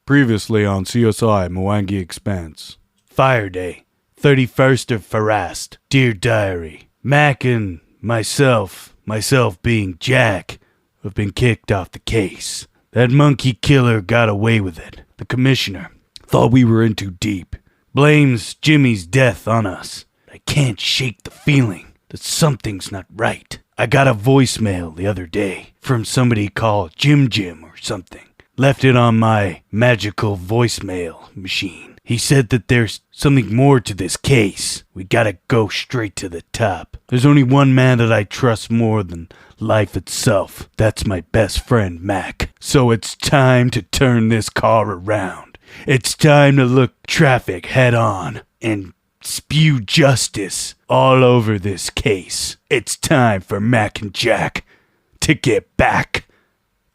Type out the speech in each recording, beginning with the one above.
Previously on CSI Mwangi Expanse. Fire Day, 31st of Farast. Dear Diary, Mac and myself being Jack, have been kicked off the case. That monkey killer got away with it. The commissioner thought we were in too deep. Blames Jimmy's death on us. I can't shake the feeling that something's not right. I got a voicemail the other day from somebody called Jim or something. Left it on my magical voicemail machine. He said that there's something more to this case. We gotta go straight to the top. There's only one man that I trust more than life itself. That's my best friend, Mac. So it's time to turn this car around. It's time to look traffic head on and spew justice all over this case. It's time for Mac and Jack to get back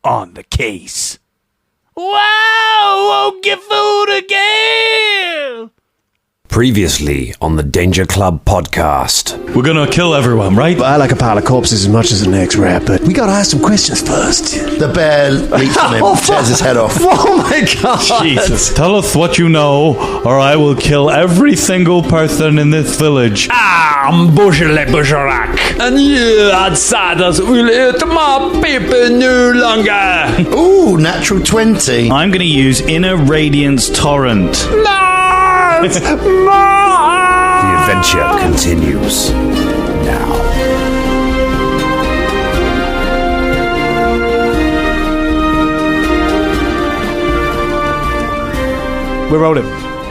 on the case. Wow! Won't get food again! Previously on the Danger Club podcast. We're gonna kill everyone, right? I like a pile of corpses as much as the next rap, but we gotta ask some questions first. The bear leaps on him, tears his head off. Oh my god! Jesus. Tell us what you know, or I will kill every single person in this village. I'm Bushrak, and you outsiders will eat my people no longer. Ooh, natural 20. I'm gonna use Inner Radiance Torrent. The adventure continues now. We're rolling.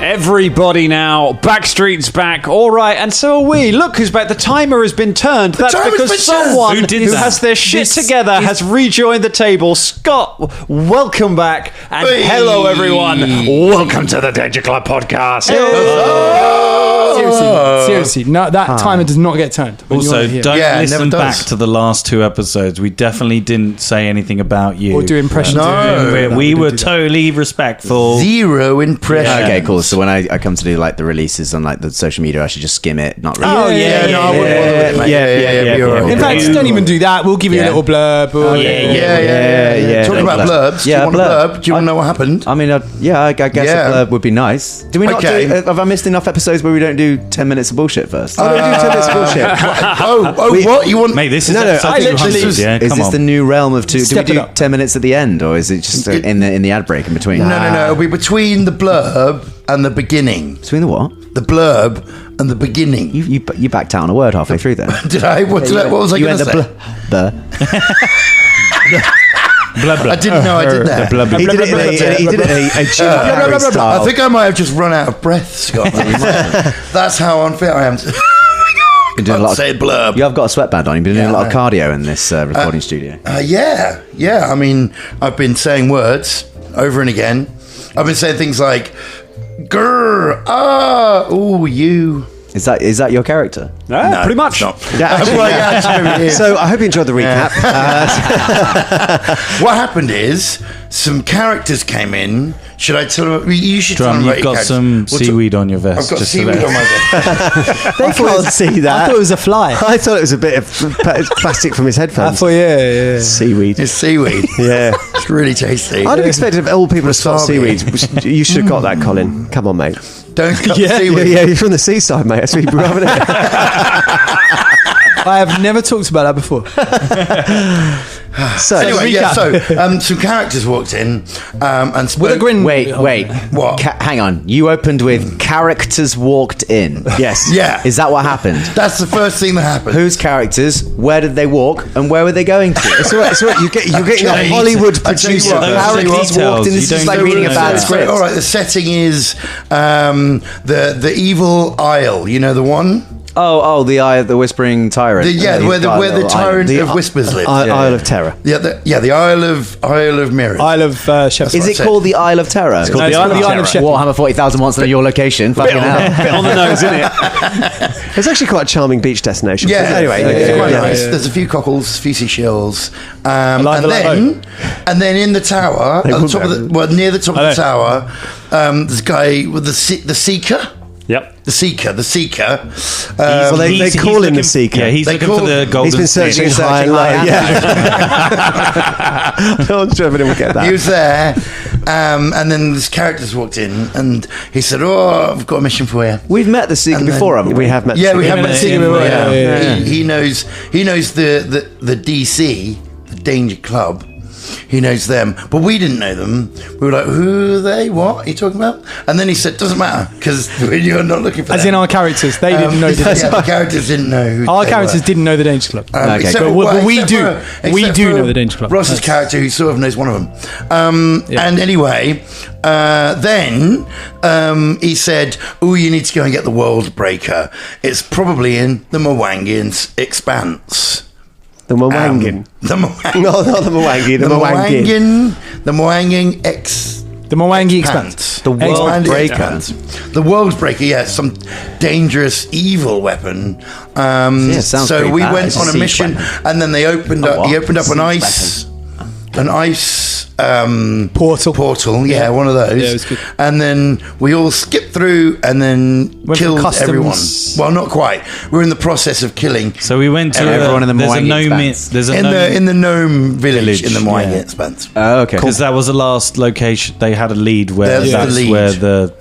Everybody now. Backstreet's back. All right, and so are we. Look who's back. The timer has been turned. That's timer's because been turned. someone Who did who that? has their shit This together has rejoined the table. Scott, welcome back. And Hey. hello, everyone. Welcome to the Danger Club podcast. Seriously, no, that timer does not get turned. when you Also, aren't here. don't Yeah, it listen never back does. to the last two episodes. We definitely didn't say anything about you. Or do impressions. No. We were totally respectful. 0 impression. Yeah. Okay, cool. So when I come to do like the releases on like the social media, I should just skim it, not really. Oh, Yeah, no, I wouldn't bother with it, mate. yeah, be all right. In fact, don't even do that. We'll give you a little blurb. Or, Yeah. Talking about blurbs. Yeah, do you want a blurb? Do you want to know what happened? I mean, I guess Yeah. a blurb would be nice. Do we not Okay. do? Have I missed enough episodes where we don't do 10 minutes of bullshit first? Oh, don't do 10 minutes of bullshit. What? You want... Mate, this is No, episode I 200, literally- yeah, Is come this on. the new realm of two? Do we Step it do up. 10 minutes at the end, or is it just in the ad break in between? No. It'll be between the blurb and the beginning. Between the what? The blurb and the beginning. You backed out on a word halfway through then. Did I? What was I You going to went say? the Blah, blah. I didn't know I did that. Blah, blah. He did it in a Jim Carrey style. I think I might have just run out of breath, Scott. That's how unfair I am. Been doing a lot of, Say blurb. you have got a sweatband on. You've been doing a lot of I know. cardio in this recording studio. Yeah. I mean, I've been saying words over and again. I've been saying things like, grr, ah, ooh, you. Is that your character? No, pretty much. Not. Yeah, Well, yeah, actually, it is. So I hope you enjoyed the recap. What happened is some characters came in. Should I tell them? You should tell Drum, them about you've your got characters. some seaweed on your vest. I've got just to seaweed let- on my vest. They can't see that. I thought it was a fly. I thought it was a bit of plastic from his I headphones. thought, yeah. Seaweed. It's seaweed. Yeah. It's really tasty. I'd have expected all people to spot Wasabi. seaweed. You should have got that, Colin. Come on, mate. Don't cut the Yeah, seaweed. you're from the seaside, mate. That's what you're having it. I have never talked about that before. So, Anyway, recap. some characters walked in and spoke. With a grin. wait. What? Hang on. You opened with characters walked in. Yes. Yeah. Is that what happened? That's the first thing that happened. Whose characters? Where did they walk? And where were they going to? It's all right. You're getting a Okay. Hollywood I'll tell you producer. what, Characters walked in. This You is don't like reading a know bad that. script. All right, the setting is the evil isle. You know the one? Oh, the Eye of the Whispering Tyrant. Where the tyrant of whispers lives. Isle of Terror. The Isle of Mirrors. Isle of Shepherds. Is it called the Isle of Terror? It's called the Isle of Shepherds. Warhammer 40,000 wants to know your location. Fucking hell. Bit on the nose, isn't it? It's actually quite a charming beach destination. Yeah. Anyway, It's quite yeah. nice. There's a few cockles, a few seashells, and the then in the tower, at the top of near the top of the tower, there's a guy with the Seeker. Yep. The Seeker. Well, they call him the Seeker. Yeah, he's looking for the golden. He's been searching high and low. Yeah. No one's sure if anyone will get that. He was there, And then this character's walked in, and he said, "Oh, I've got a mission for you." We've met the Seeker And then- before, haven't we? We have met. Yeah, we have in met a- Seeker in- before. yeah. He knows the DC, the Danger Club. He knows them, but we didn't know them. We were like, "Who are they? What are you talking about?" And then he said, "Doesn't matter because you're not looking for As them." in our characters, they didn't know the characters didn't know who Our they characters were. didn't know the Danger Club. Okay. Except But for- we except do. for- We except do for know the Danger Club. Ross's That's- character, who sort of knows one of them. And anyway, then he said, "Oh, you need to go and get the World Breaker. It's probably in the Mwangin's Expanse." The Mwangin. The Mwangin. No, not the Mwangi. The Mwangin. The Mwangin X. The Mwangi Expanse. The World Expanse. Breaker. The World Breaker, yeah, some dangerous evil weapon. sounds So pretty we bad. went It's a on a siege mission, weapon. and then they opened up. what? He opened up an ice portal. Yeah, one of those. Yeah, it was good. And then we all skipped through, and then Went killed for customs. everyone. Well, not quite. We're in the process of killing. So we went to Everyone in the there's a Mwangi gnome. Expanse. There's a in the gnome village, Village, in the Mwangi yeah. Expanse. Oh, okay. because that was the last location. They had a lead where There's the that's lead. where the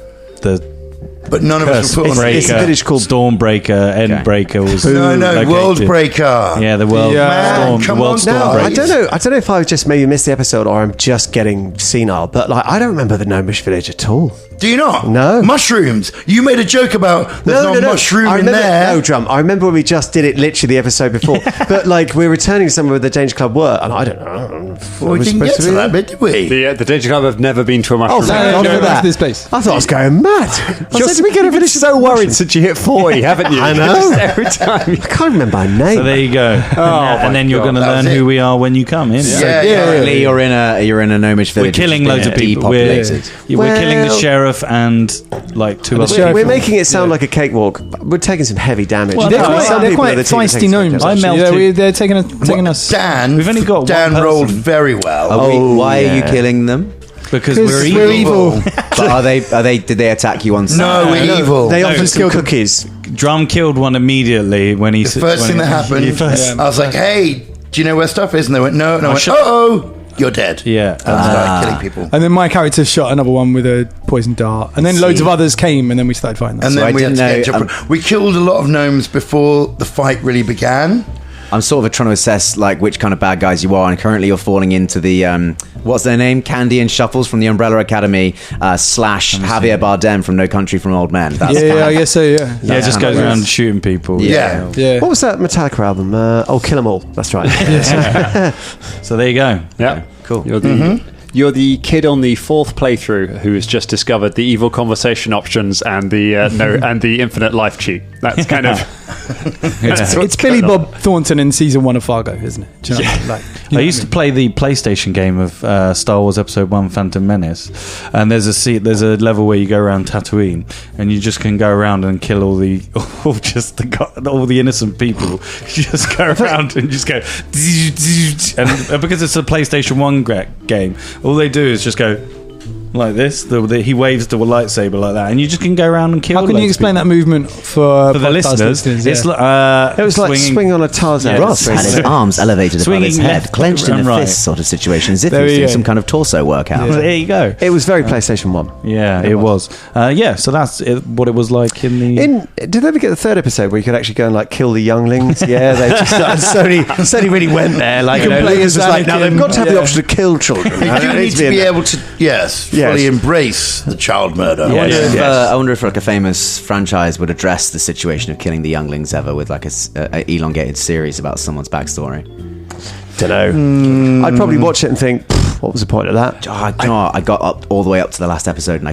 But none of us were put on. It's a village called- Stormbreaker, Endbreaker was No, located. World Breaker. Yeah, the world Yeah. storm. Man, come the world on storm now. I breakers. don't know if I've just maybe missed the episode or I'm just getting senile, but like I don't remember the gnomish village at all. Do you not? No. Mushrooms. You made a joke about there's no mushroom I in remember, there. No, Drum. I remember when we just did it literally the episode before. But like we're returning somewhere where the Danger Club were, and I don't know. Well, we didn't get to that bit, did we? The Danger Club have never been to a mushroom. Oh, thank God no, for no, that. this place. I thought I was going mad. I said, "Did we get a village?" so worried since you hit 40, haven't you? I know. Just every time. I can't remember her name. So there you go. And then you're going to That was learn it. who we are when you come in. Yeah, Currently, you're in a gnomish village. We're killing loads of people. We're killing the Well- sheriff and like two other We're people. making it sound like a cakewalk. We're taking some heavy damage. Well, They're no, quite, Some they're people quite are the team that feisty takes gnomes. it. I Actually. melted- They're taking us. Dan. We've only got Dan one rolled person. very well. Why are you yeah. killing them? because Because we're evil. But are they? Did they attack you on sight? No, we're evil. They No, offered some cookies. Drum killed one immediately when he. The first thing that happened, I was like, "Hey, do you know where stuff is?" And they went, "No." And I went, shut- "Oh, you're dead." Yeah. And started killing people. And then my character shot another one with a poison dart, and then loads of others came, and then we started fighting them. And So then I we had to didn't get know, into we killed a lot of gnomes before the fight really began. I'm sort of trying to assess like which kind of bad guys you are, and currently you're falling into the what's their name? Candy and Shuffles from the Umbrella Academy / Javier Bardem from No Country for Old Men. That's kind yeah, of- I guess so. Yeah. Yeah, just kind of goes around worse. shooting people. Yeah. Yeah. What was that Metallica album? Kill 'Em All. That's right. So there you go. Yeah, Cool. You're the kid on the 4th playthrough who has just discovered the evil conversation options and the and the infinite life cheat. That's kind of It's Billy Bob Thornton in season 1 of Fargo, isn't it? Do you know what I mean? Like, you I know used to play the PlayStation game of Star Wars Episode 1 Phantom Menace, and there's a level where you go around Tatooine and you just can go around and kill all the innocent people. You just go around and just go and because it's a PlayStation 1 game, all they do is just go like this. He waves the lightsaber like that, and you just can go around and kill. How can you loads of explain people. that movement for For the podcast listeners? It's yeah. It was like swinging on a Tarzan. Yeah, Ross had his arms elevated above Swinging his head, left clenched in and a right. fist sort of situation, as if he There was we doing go. some kind of torso workout. Well, there you go. It was very PlayStation 1. Yeah, it was. So that's what it was like in the. Did they ever get the 3rd episode where you could actually go and like kill the younglings? Yeah, they just Sony really went there. Like, You can play Lucas as was like, now Anakin. they've got to have the Yeah. option to kill children. You do need to be able to, fully embrace the child murder. I wonder, Yes. if, I wonder if like a famous franchise would address the situation of killing the younglings ever with like a elongated series about someone's backstory. Don't know. I'd probably watch it and think, what was the point of that? Oh, do you know what? I got up all the way up to the last episode and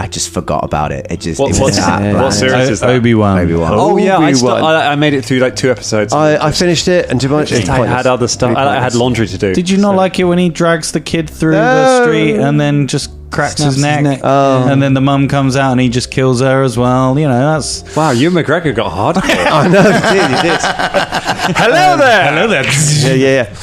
I just forgot about it. It just What- it was what's- that what bad. series is that? Obi-Wan. Obi-Wan. Oh yeah, Obi-Wan. I made it through like 2 episodes. I finished it, and too much. It's I pointless. had other stuff. Really I had pointless. laundry to do. Did you not like it when he drags the kid through the No. street and then just cracks Snaps his his neck. neck. And then the mum comes out and he just kills her as well. You know, that's... Wow, you and McGregor got hardcore. I know, you did. Hello there. Hello there. Yeah.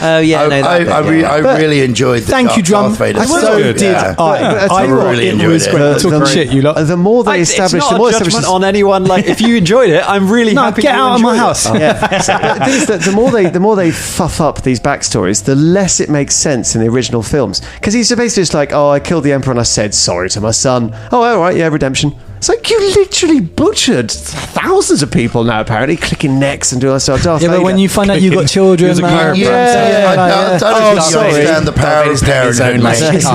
Oh, yeah. No, I really enjoyed the Thank you, Drum. Darth Vader I stuff. so Yeah. did I really enjoyed was it. great. Talking shit, you lot. The more they It's establish, not the more a judgment established. on anyone. Like, if you enjoyed it, I'm really No, happy. get you out of my enjoyed it. house. Yeah. But the thing is that the more they fuff up these backstories, the less it makes sense in the original films. Because he's basically just like, oh, I killed the Emperor and I said sorry to my son. Oh, all right, yeah, redemption. It's like you literally butchered thousands of people now, apparently, clicking necks and doing that stuff. Yeah, but when you find out you got children, He was a man, chiropractor. I don't sorry. understand the power of parenthood. mate. it's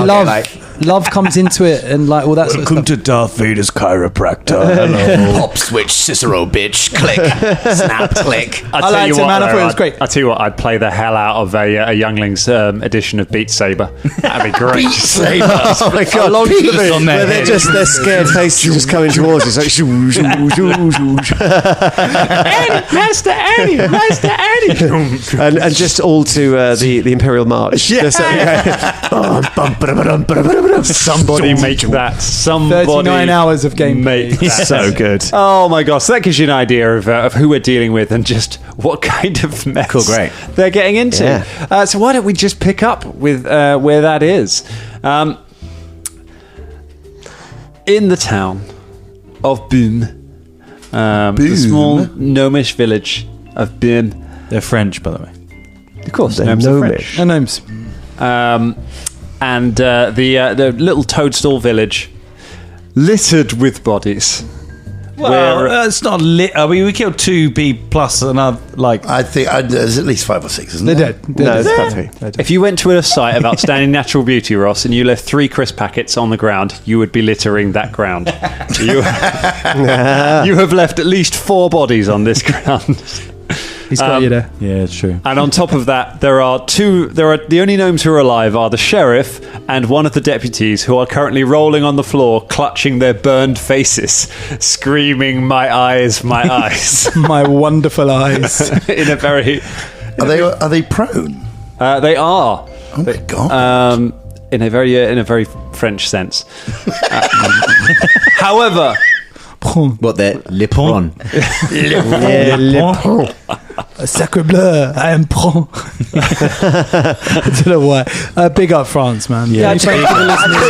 love comes into it and like all that sort of Welcome stuff. to Darth Vader's chiropractor. Hello. Pop switch, Cicero, bitch. Click. Snap, click. I liked it, man. I thought it was great. I tell you what, I'd play the hell out of a younglings edition of Beat Saber. That'd be great. Beat Saber. Oh my god! on their Where they're head. just their scared faces just coming towards us, like shoo, shoo, shoo, shoo. Master Annie, and just all to the Imperial March. Just, Somebody make that. Somebody 39 hours of gameplay. make that. so good. Oh my gosh, so that gives you an idea of who we're dealing with and just what kind of mess Cool, great. they're getting into. Yeah. So why don't we just pick up with where that is? In the town of Bugden, the small gnomish village of Bugden. They're French, by the way. Of course, They're gnomes are gnomish. French. No names. And the little toadstool village littered with bodies. Well, it's not lit. I mean, we killed 2 B plus another, like... I think there's at least 5 or 6, isn't They're there? dead. No, They're it's dead. about 3. They're dead. If you went to a site of outstanding natural beauty, Ross, and you left 3 crisp packets on the ground, you would be littering that ground. You have left at least 4 bodies on this ground. He's got you there. Yeah, it's true. And on top of that, there are the only gnomes who are alive are the sheriff and one of the deputies, who are currently rolling on the floor, clutching their burned faces, screaming, "My eyes, my eyes!" My wonderful eyes. in a very Are they prone? they are. Oh my god. In a very French sense. However, What, they're Lipron? Sacre bleu, I am pro. I don't know why. Big up France, man. Yeah. Thank you for listening.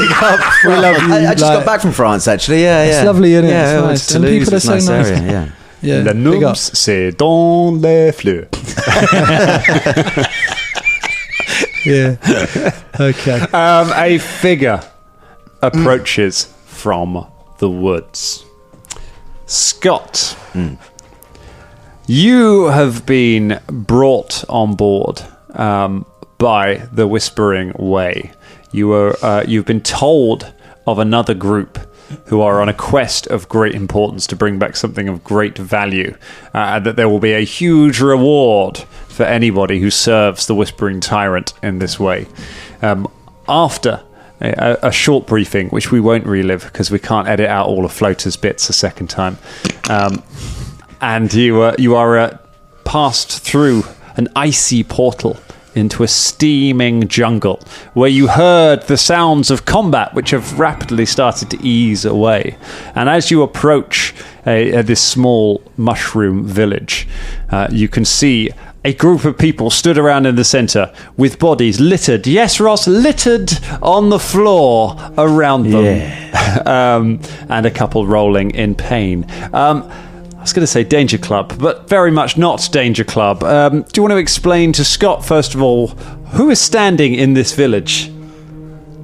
We love you. I just got back from France, actually. Yeah, It's lovely, isn't it? Yeah, It's I went nice. to And Toulouse. people are It's a so nice nice. area, yeah. Yeah, le big up. gnomes, c'est dans les fleurs. Yeah. Okay. A figure approaches from the woods. Scott, you have been brought on board by the Whispering Way. You've been told of another group who are on a quest of great importance to bring back something of great value, and that there will be a huge reward for anybody who serves the Whispering Tyrant in this way. After a short briefing, which we won't relive because we can't edit out all of Floater's bits a second time, and you are passed through an icy portal into a steaming jungle where you heard the sounds of combat, which have rapidly started to ease away. And as you approach this small mushroom village, you can see a group of people stood around in the centre with bodies littered, yes, Ross, littered on the floor around them. And a couple rolling in pain. I was going to say Danger Club, but very much not Danger Club. Do you want to explain to Scott, first of all, who is standing in this village?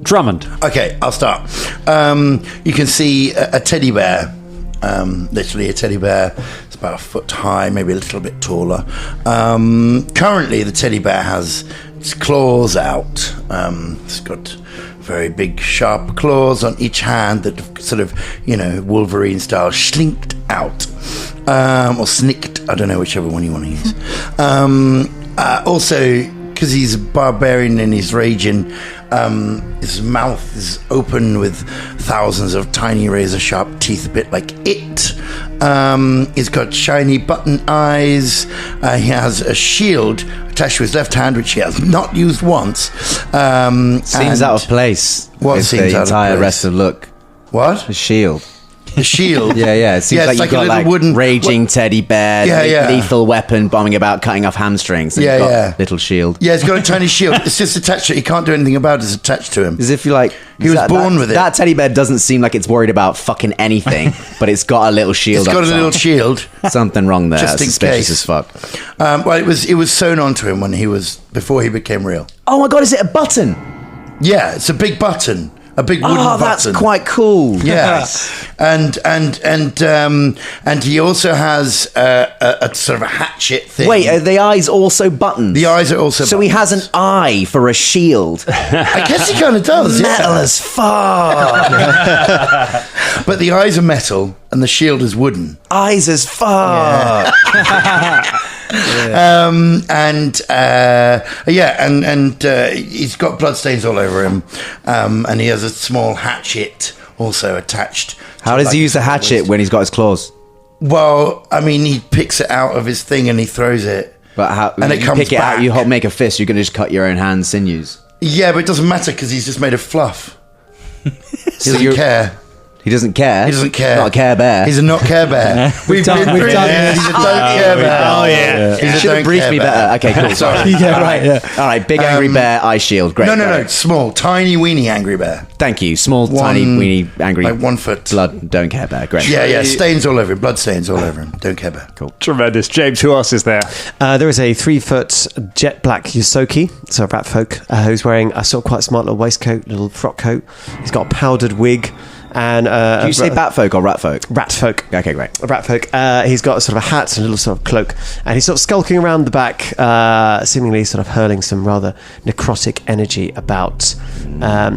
Drummond. Okay, I'll start. You can see a teddy bear, literally a teddy bear. It's about a foot high, maybe a little bit taller. Currently, the teddy bear has its claws out. It's got very big, sharp claws on each hand that have sort of, Wolverine style, slinked out. Or snicked, I don't know, whichever one you want to use. Also, because he's a barbarian and he's raging, his mouth is open with thousands of tiny razor-sharp teeth, a bit like it. He's got shiny button eyes. He has a shield attached to his left hand, which he has not used once. Seems out of place. What with seems the out of entire place? rest of look? What? The shield. The shield? Yeah. It seems Yeah, like it's you've like a got little like wooden- raging teddy bear, Yeah. lethal weapon, bombing about, cutting off hamstrings. And Yeah, you've got yeah. little shield. Yeah, he's got a tiny shield. It's just attached to it. He can't do anything about it. It's attached to him. As if you're like... He was born with it. That teddy bear doesn't seem like it's worried about fucking anything, but it's got a little shield. It's got a on little top. shield. Something wrong there. Just in Suspicious case. as fuck. Well, it was sewn onto him before he became real. Oh my god, is it a button? Yeah, it's a big button. A big wooden button. Oh, that's quite cool. Yes, and he also has a sort of a hatchet thing. Wait, are the eyes also buttons? The eyes are also So he has an eye for a shield. I guess he kind of does. Metal Yeah. as fuck. But the eyes are metal and the shield is wooden. Eyes as fuck. He's got bloodstains all over him, and he has a small hatchet also attached. How does he use the hatchet when he's got his claws? Well, I mean, he picks it out of his thing and he throws it. But how? And it you comes pick it out. back. You make a fist. You're gonna just cut your own hand sinews. Yeah, but it doesn't matter because he's just made of fluff. He doesn't you're- care. He doesn't care. He doesn't care. Not a care bear. He's a not care bear. We've done- been we've through done this. this. He's a don't care bear. Oh, yeah. He's a Should have don't briefed care me bear. better. Okay, cool. Sorry. Yeah, right. Yeah. All right, big angry bear, eye shield. Great. No. Small, tiny, weeny angry bear. Thank you. Small, tiny, weeny, angry, Like 1 foot. blood, don't care bear. Great. Yeah. Stains all over him. Blood stains all over him. Don't care bear. Cool. Tremendous. James, who else is there? There is a 3-foot jet black Yusoki, so a rat folk, who's wearing a sort of quite smart little waistcoat, little frock coat. He's got a powdered wig. And Do you say bat folk or rat folk? rat folk? Okay, great. A rat folk. He's got a sort of a hat and a little sort of cloak, and he's sort of skulking around the back, seemingly sort of hurling some rather necrotic energy about.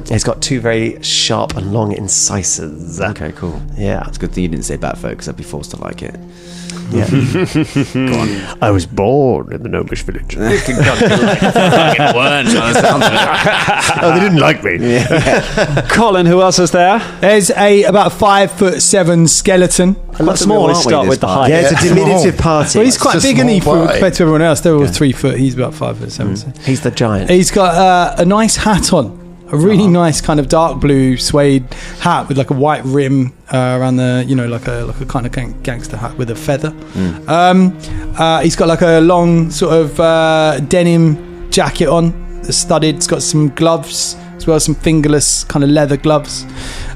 He's got 2 very sharp and long incisors. Okay, cool. Yeah. It's a good thing you didn't say bat folk because I'd be forced to like it. Yeah. I was born in the gnomish village. Oh, Oh, they didn't like me. Colin, who else is there? There's about 5'7" skeleton. Quite small, aren't we, start this with the part? height. Yeah, it's a diminutive party. Well, he's quite It's a big, isn't he, small boy. compared to everyone else? They're all 3 foot. He's about 5'7". So. He's the giant. He's got a nice hat on. A really nice kind of dark blue suede hat with like a white rim around the, like a kind of gangster hat with a feather. He's got like a long sort of denim jacket on, studded. It's got some gloves as well, some fingerless kind of leather gloves,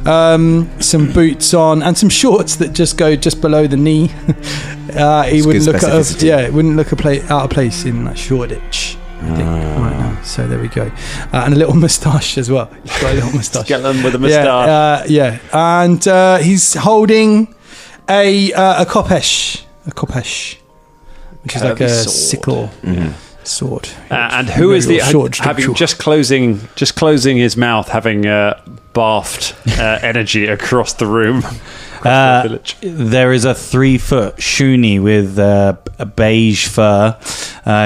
some boots on, and some shorts that just go just below the knee. He wouldn't look specificity. it wouldn't look out of place in like Shoreditch. I think, right now. So there we go. And a little moustache as well. He's got a little moustache. Skeleton with a moustache. And he's holding a kopesh, which is like a sword. sickle sword. And who is the short, having short. just closing his mouth, having barfed energy across the room? Across the village. There is a 3-foot shoonie with a beige fur.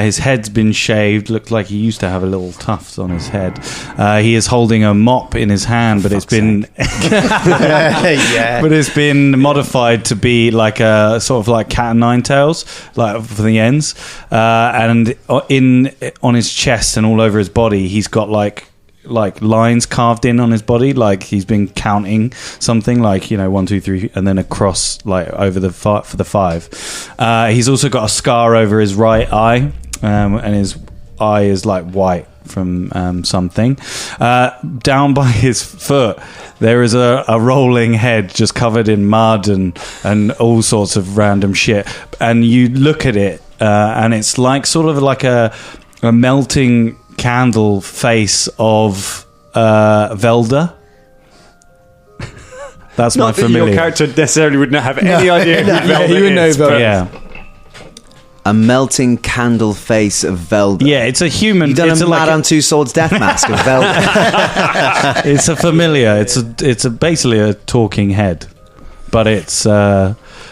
His head's been shaved. Looked like he used to have a little tuft on his head. He is holding a mop in his hand, but it's been but it's been modified to be like a sort of like cat and nine tails, like for the ends. And on his chest and all over his body, he's got like lines carved in on his body, like he's been counting something, like 1, 2, 3, and then a cross like over the for the 5. He's also got a scar over his right eye, and his eye is like white from something. Down by his foot there is a rolling head just covered in mud and all sorts of random shit, and you look at it and it's like sort of like a melting candle face of Velda. That's Not my that familiar. your character necessarily would not have any idea who Velda he would know is, but- Velda. Yeah, A melting candle face of Velda. yeah, it's a human. You've done it's a like Madame Tussauds death mask of Velda. it's a familiar. It's basically a talking head. but it's.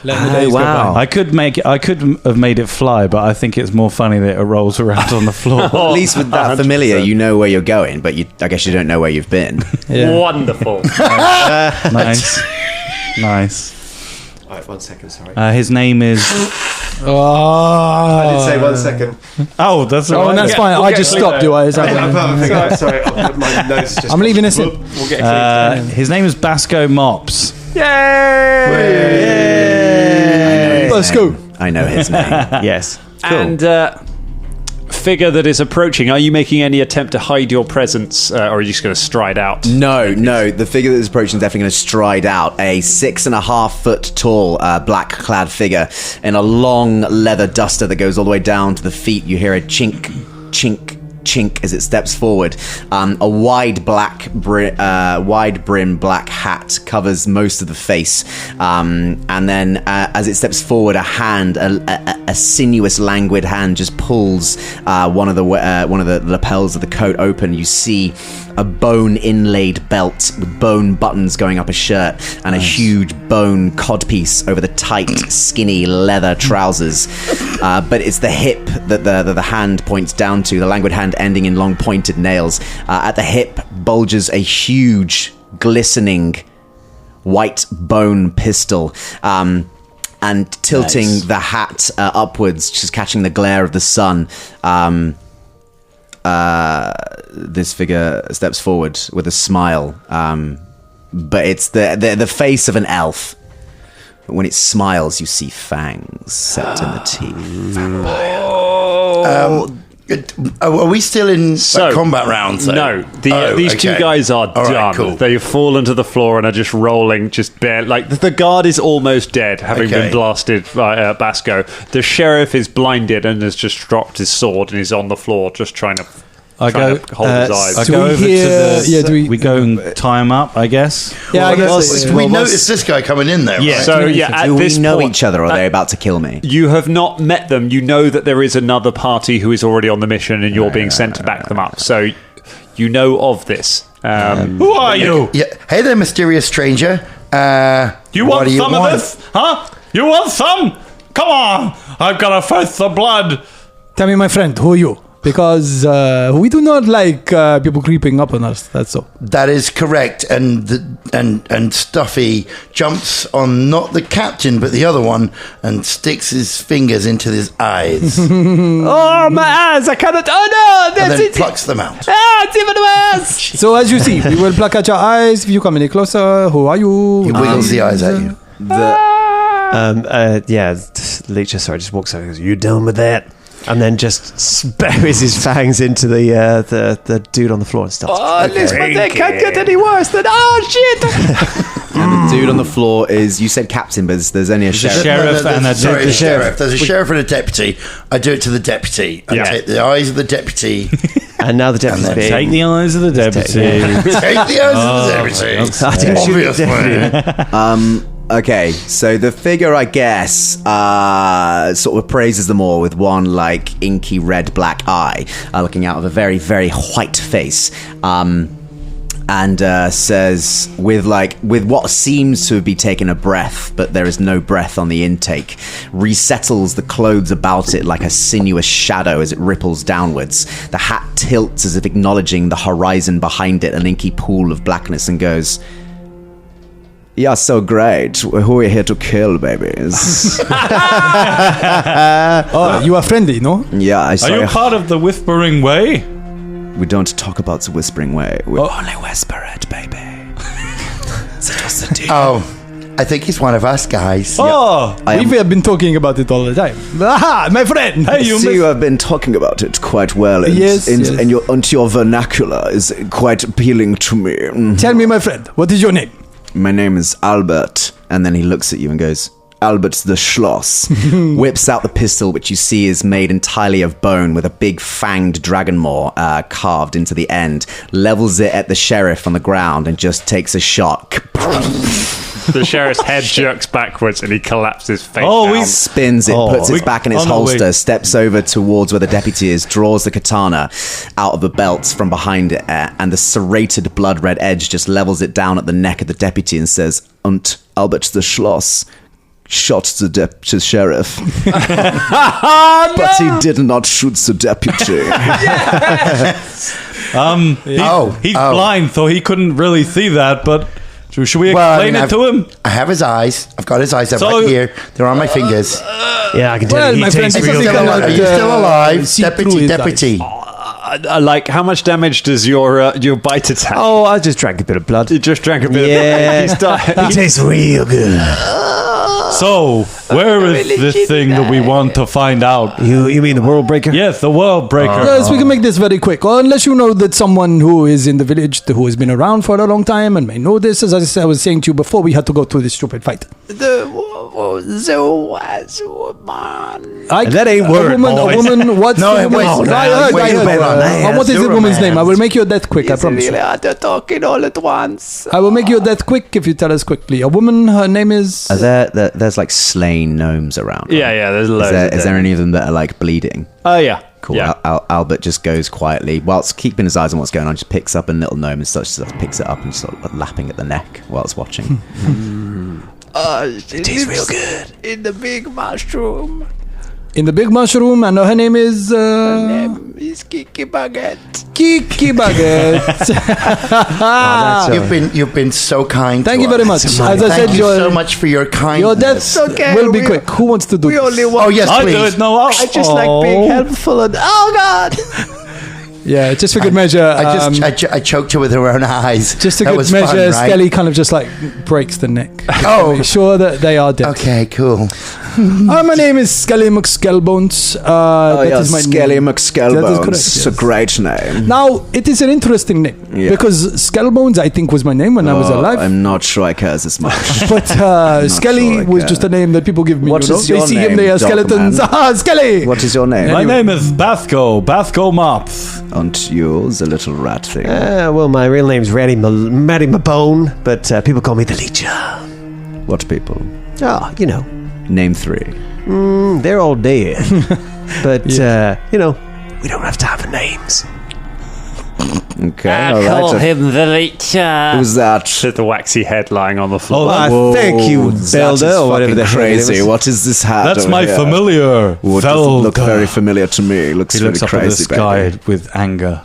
Letting the days go wow. by. I could have made it fly, but I think it's more funny that it rolls around on the floor. At least with that 100%. familiar, you know where you're going, but I guess you don't know where you've been. Wonderful. Nice. All right, 1 second, sorry. His name is. Oh, I did say 1 second. Oh, that's all Oh, right. and that's fine. I just stopped you. Sorry, I'll put my notes just. I'm leaving this in. We'll get a clean. His name is Basco Mops. Let's go. I know his name. Yes. And figure that is approaching, are you making any attempt to hide your presence, or are you just going to stride out? No. The figure that is approaching is definitely going to stride out. A 6.5 foot tall, black clad figure in a long leather duster that goes all the way down to the feet. You hear a chink, chink, chink as it steps forward. A wide brim black hat covers most of the face, and then as it steps forward, a sinuous, languid hand just pulls one of the lapels of the coat open. You see a bone inlaid belt with bone buttons going up a shirt, and a huge bone codpiece over the tight, skinny leather trousers. But it's the hip that the hand points down to, the languid hand ending in long pointed nails. At the hip bulges a huge, glistening white bone pistol. And tilting the hat upwards, just catching the glare of the sun. This figure steps forward with a smile, but it's the face of an elf. But when it smiles, you see fangs set in the teeth. Are we still in combat rounds? Though? No, these two guys are All done. right, cool. They've fallen to the floor and are just rolling, just bare. Like the guard is almost dead, having been blasted by Basco. The sheriff is blinded and has just dropped his sword and is on the floor, just trying to hold his eyes. I Do go we over hear- to the. yeah, do we- we go and tie him up, I guess. Yeah, I guess. We noticed this guy coming in there. Right? So at Do we this know point, each other, or are they about to kill me? you have not met them. You know that there is another party who is already on the mission, and you're being sent to back them up. So you know of this. Who are you? Yeah. Hey there, mysterious stranger. You what want do you some want? of this? Huh? You want some? Come on! I've got to fetch the blood. Tell me, my friend, who are you? Because we do not like people creeping up on us. That's all. That is correct. And Stuffy jumps on not the captain but the other one and sticks his fingers into his eyes Oh, my eyes! I cannot. Oh no! and That's then it! plucks them out. Ah, it's even worse! So as you see, we will pluck at your eyes. If you come any closer, who are you? He wiggles the eyes at you. Leech just walks over and goes, "You done with that?" And then just buries his fangs into the dude on the floor and starts. Oh, Lisbon, they can't get any worse than. Oh, shit! And the dude on the floor is, you said captain, but there's only a sheriff. Sheriff and a Sorry, deputy. the sheriff. There's a sheriff and a deputy. I do it to the deputy. I take the eyes of the deputy. And now the deputy's being. Take the eyes of the deputy. Take the eyes of the deputy. I didn't shoot the Obviously. Okay, so the figure, I guess, sort of appraises them all with one, like, inky red-black eye, looking out of a very, very white face, and says, with what seems to be taking a breath, but there is no breath on the intake, resettles the clothes about it like a sinuous shadow as it ripples downwards. The hat tilts as if acknowledging the horizon behind it, an inky pool of blackness, and goes... "Yeah, so great. Who are you here to kill, babies?" Oh, you are friendly, no? Yeah, I Are saw you part of the Whispering Way? We don't talk about the Whispering Way. We only whisper it, baby. Oh, I think he's one of us guys. Oh, we have been talking about it all the time. Aha, my friend. Hey, you. See, you have been talking about it quite well, and, Yes, and, yes. and your vernacular is quite appealing to me. Tell me, my friend, what is your name? My name is Albert. And then he looks at you and goes, "Albert's the schloss." Whips out the pistol, which you see is made entirely of bone with a big fanged dragon maw carved into the end, levels it at the sheriff on the ground and just takes a shot. The sheriff's head jerks backwards and he collapses face Oh, down. Spins it, puts it back in his holster, steps over towards where the deputy is, draws the katana out of the belt from behind it, and the serrated blood-red edge just levels it down at the neck of the deputy and says, "Und Albert the Schloss shot the sheriff, but he did not shoot the deputy." He's blind, so he couldn't really see that, but should we explain it to him? I have his eyes. I've got his eyes. They're right here. They're on my fingers. Yeah, I can tell Well, you. my He friend, tastes I real think good. I Are you still alive? see through his Deputy. Like, how much damage does your bite attack? Oh, I just drank a bit of blood. You just drank a bit Yeah. of blood. It tastes real good. So, where is this thing that we want to find out? You mean the world breaker? Yes, the world breaker. Yes, we can make this very quick. Unless you know that someone who is in the village who has been around for a long time and may know this. As I was saying to you before, we had to go through this stupid fight. And that ain't word, A woman, what's No, the wait, woman's no, I heard. wait, What is the woman's romance. name? I will make your death quick, I promise you. talking all at once. I will make your death quick if you tell us quickly. A woman, her name is... There's like slain gnomes around. Yeah, there's loads. Is there any of them that are like bleeding? Oh, yeah. Cool. Yeah. Albert just goes quietly, whilst keeping his eyes on what's going on, just picks up a little gnome and such stuff, picks it up and sort of lapping at the neck whilst watching. It tastes real good. In the big mushroom, and her name is... It's Kiki Baguette. Kiki Baguette. You've been so kind. Thank to you very us. much. As Thank I said, you your- so much for your kindness. Your death will be quick. Who wants to do this? Oh yes, I please. do it. No, I just like being helpful and oh god. Yeah, just for good measure. I choked her with her own eyes. Just a That good was measure, fun, right? Skelly kind of just like breaks the neck. Oh. Make sure that they are dead. Okay, cool. My name is Skelly McSkellbones. That is my Skelly name. That is correct, McSkellbones. It's a yes. great name. Now, it is an interesting name Yeah. because Skellbones, I think, was my name when I was alive. I'm not sure I cares as much. But Skelly sure I was care. just a name that people give me. What you know? is They your see him, name, they are dog skeletons. man? Ah, Skelly! What is your name? My name is Basco Mops. Aren't you the little rat thing? Well, my real name's Matty Mabone, but people call me the Leecher. What people? Oh, you know, Name 3. they're all dead. But, you know, we don't have time for names. Okay, all right. him the Leecher. Who's that? With the waxy head lying on the floor. Oh, Thank you, that is Belder, or whatever fucking the heck it crazy. was. What is this hat? That's over my here? familiar. What does it look Velda. very familiar to me? Looks He really looks up at the crazy, sky baby. with anger.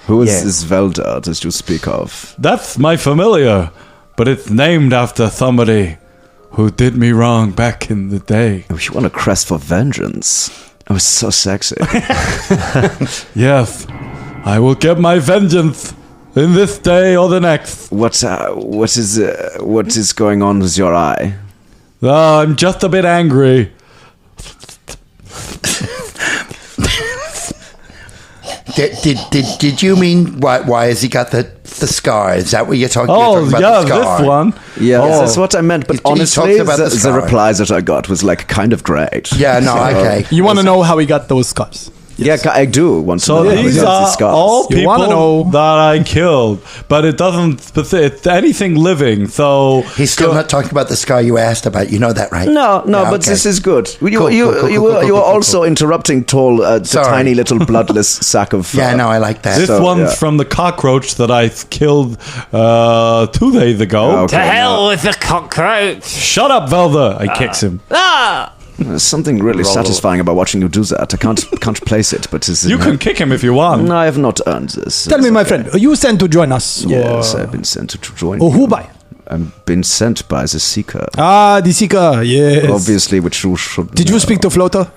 Who is Yeah. this Velda that you speak of? That's my familiar, but it's named after somebody who did me wrong back in the day. Oh, you want a crest for vengeance? It was so sexy. Yes, I will get my vengeance in this day or the next. What is going on with your eye? I'm just a bit angry. Did you mean why has he got the scar? Is that what you're talking, Oh, you're talking yeah, about? The scar? this one. Yes, that's what I meant. But He talked honestly, about the the scar. replies that I got was like kind of great. Yeah, no, okay. You want to know how he got those scars? Yeah, I do want to So know. how these he got are these scars. all You wanna people know. that I killed, but it doesn't specific anything living. So He's still not talking about the scar you asked about. You know that, right? No, Yeah, but okay. this is good. You Cool, are also interrupting Toll, the Sorry. tiny little bloodless sack of. Yeah, no, I like that. this So, one's yeah. from the cockroach that I killed 2 days ago. Okay, To hell with the cockroach. Shut up, Velda! I kicks him. There's something really satisfying about watching you do that. I can't place it, but it's, You can kick him if you want. No, I have not earned this. Tell me, my friend, are you sent to join us? Yes, Or, I've been sent to join. or you. who by? I've been sent by the Seeker. Ah, the Seeker, yes. Obviously, which you should. Did you speak to Floater?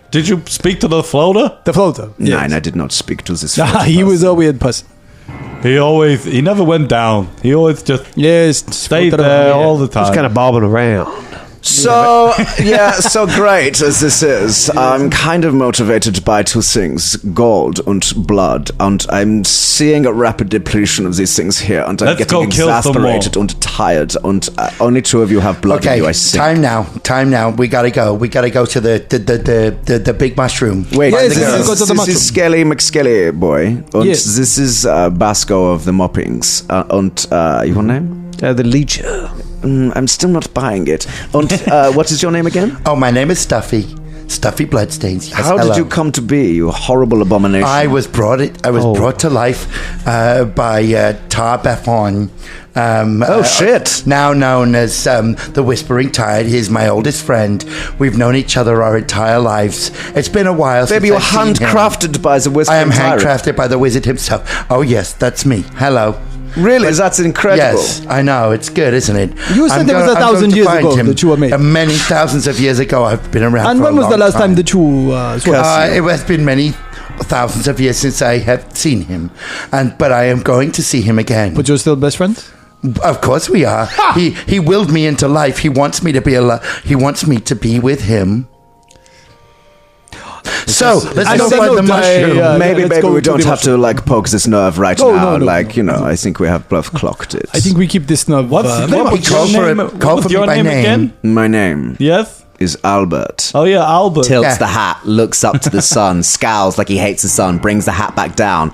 Did you speak to the floater? The Floater. Nine, I did not speak to this. Ah, he was a weird person. He never went down. He always just Yes. stayed floated there around, yeah. all the time. Just kind of bobbing around. So, so great as this is, I'm kind of motivated by 2 things, gold and blood, and I'm seeing a rapid depletion of these things here, and I'm Let's getting go kill some exasperated and tired, and only 2 of you have blood in Okay, you, I think. time now. We gotta go. We gotta go to the big mushroom. Wait, Yes, this, yes, is, go to the this mushroom. is Skelly McSkelly boy, and Yes. this is Basco of the Moppings, and your name? The leecher. I'm still not buying it. Und what is your name again? Oh, my name is Stuffy. Stuffy Bloodstains. Yes, How hello. did you come to be, you horrible abomination? I was brought brought to life by Tar Bethon. Shit. Now known as the Whispering Tide. He's my oldest friend. We've known each other our entire lives. It's been a while Baby, since you're I've seen him. handcrafted by the Whispering I am Tyrant. handcrafted by the wizard himself. Oh, yes, that's me. Hello. Really? That's incredible. Yes, I know. It's good, isn't it? You said there was 1,000 years ago that you were made. Many thousands of years ago. I've been around And for when a was the long last time that you it has been many thousands of years since I have seen him, but I am going to see him again. But you're still best friends? Of course we are. He willed me into life. He wants me to be He wants me to be with him. So let's go find the mushroom. Maybe we don't have to like poke this nerve right now. I think we have both clocked it. I think we keep this nerve. Call for me by name. My name Yes? is Albert. Oh, yeah, Albert. Tilts the hat, looks up to the sun, scowls like he hates the sun, brings the hat back down,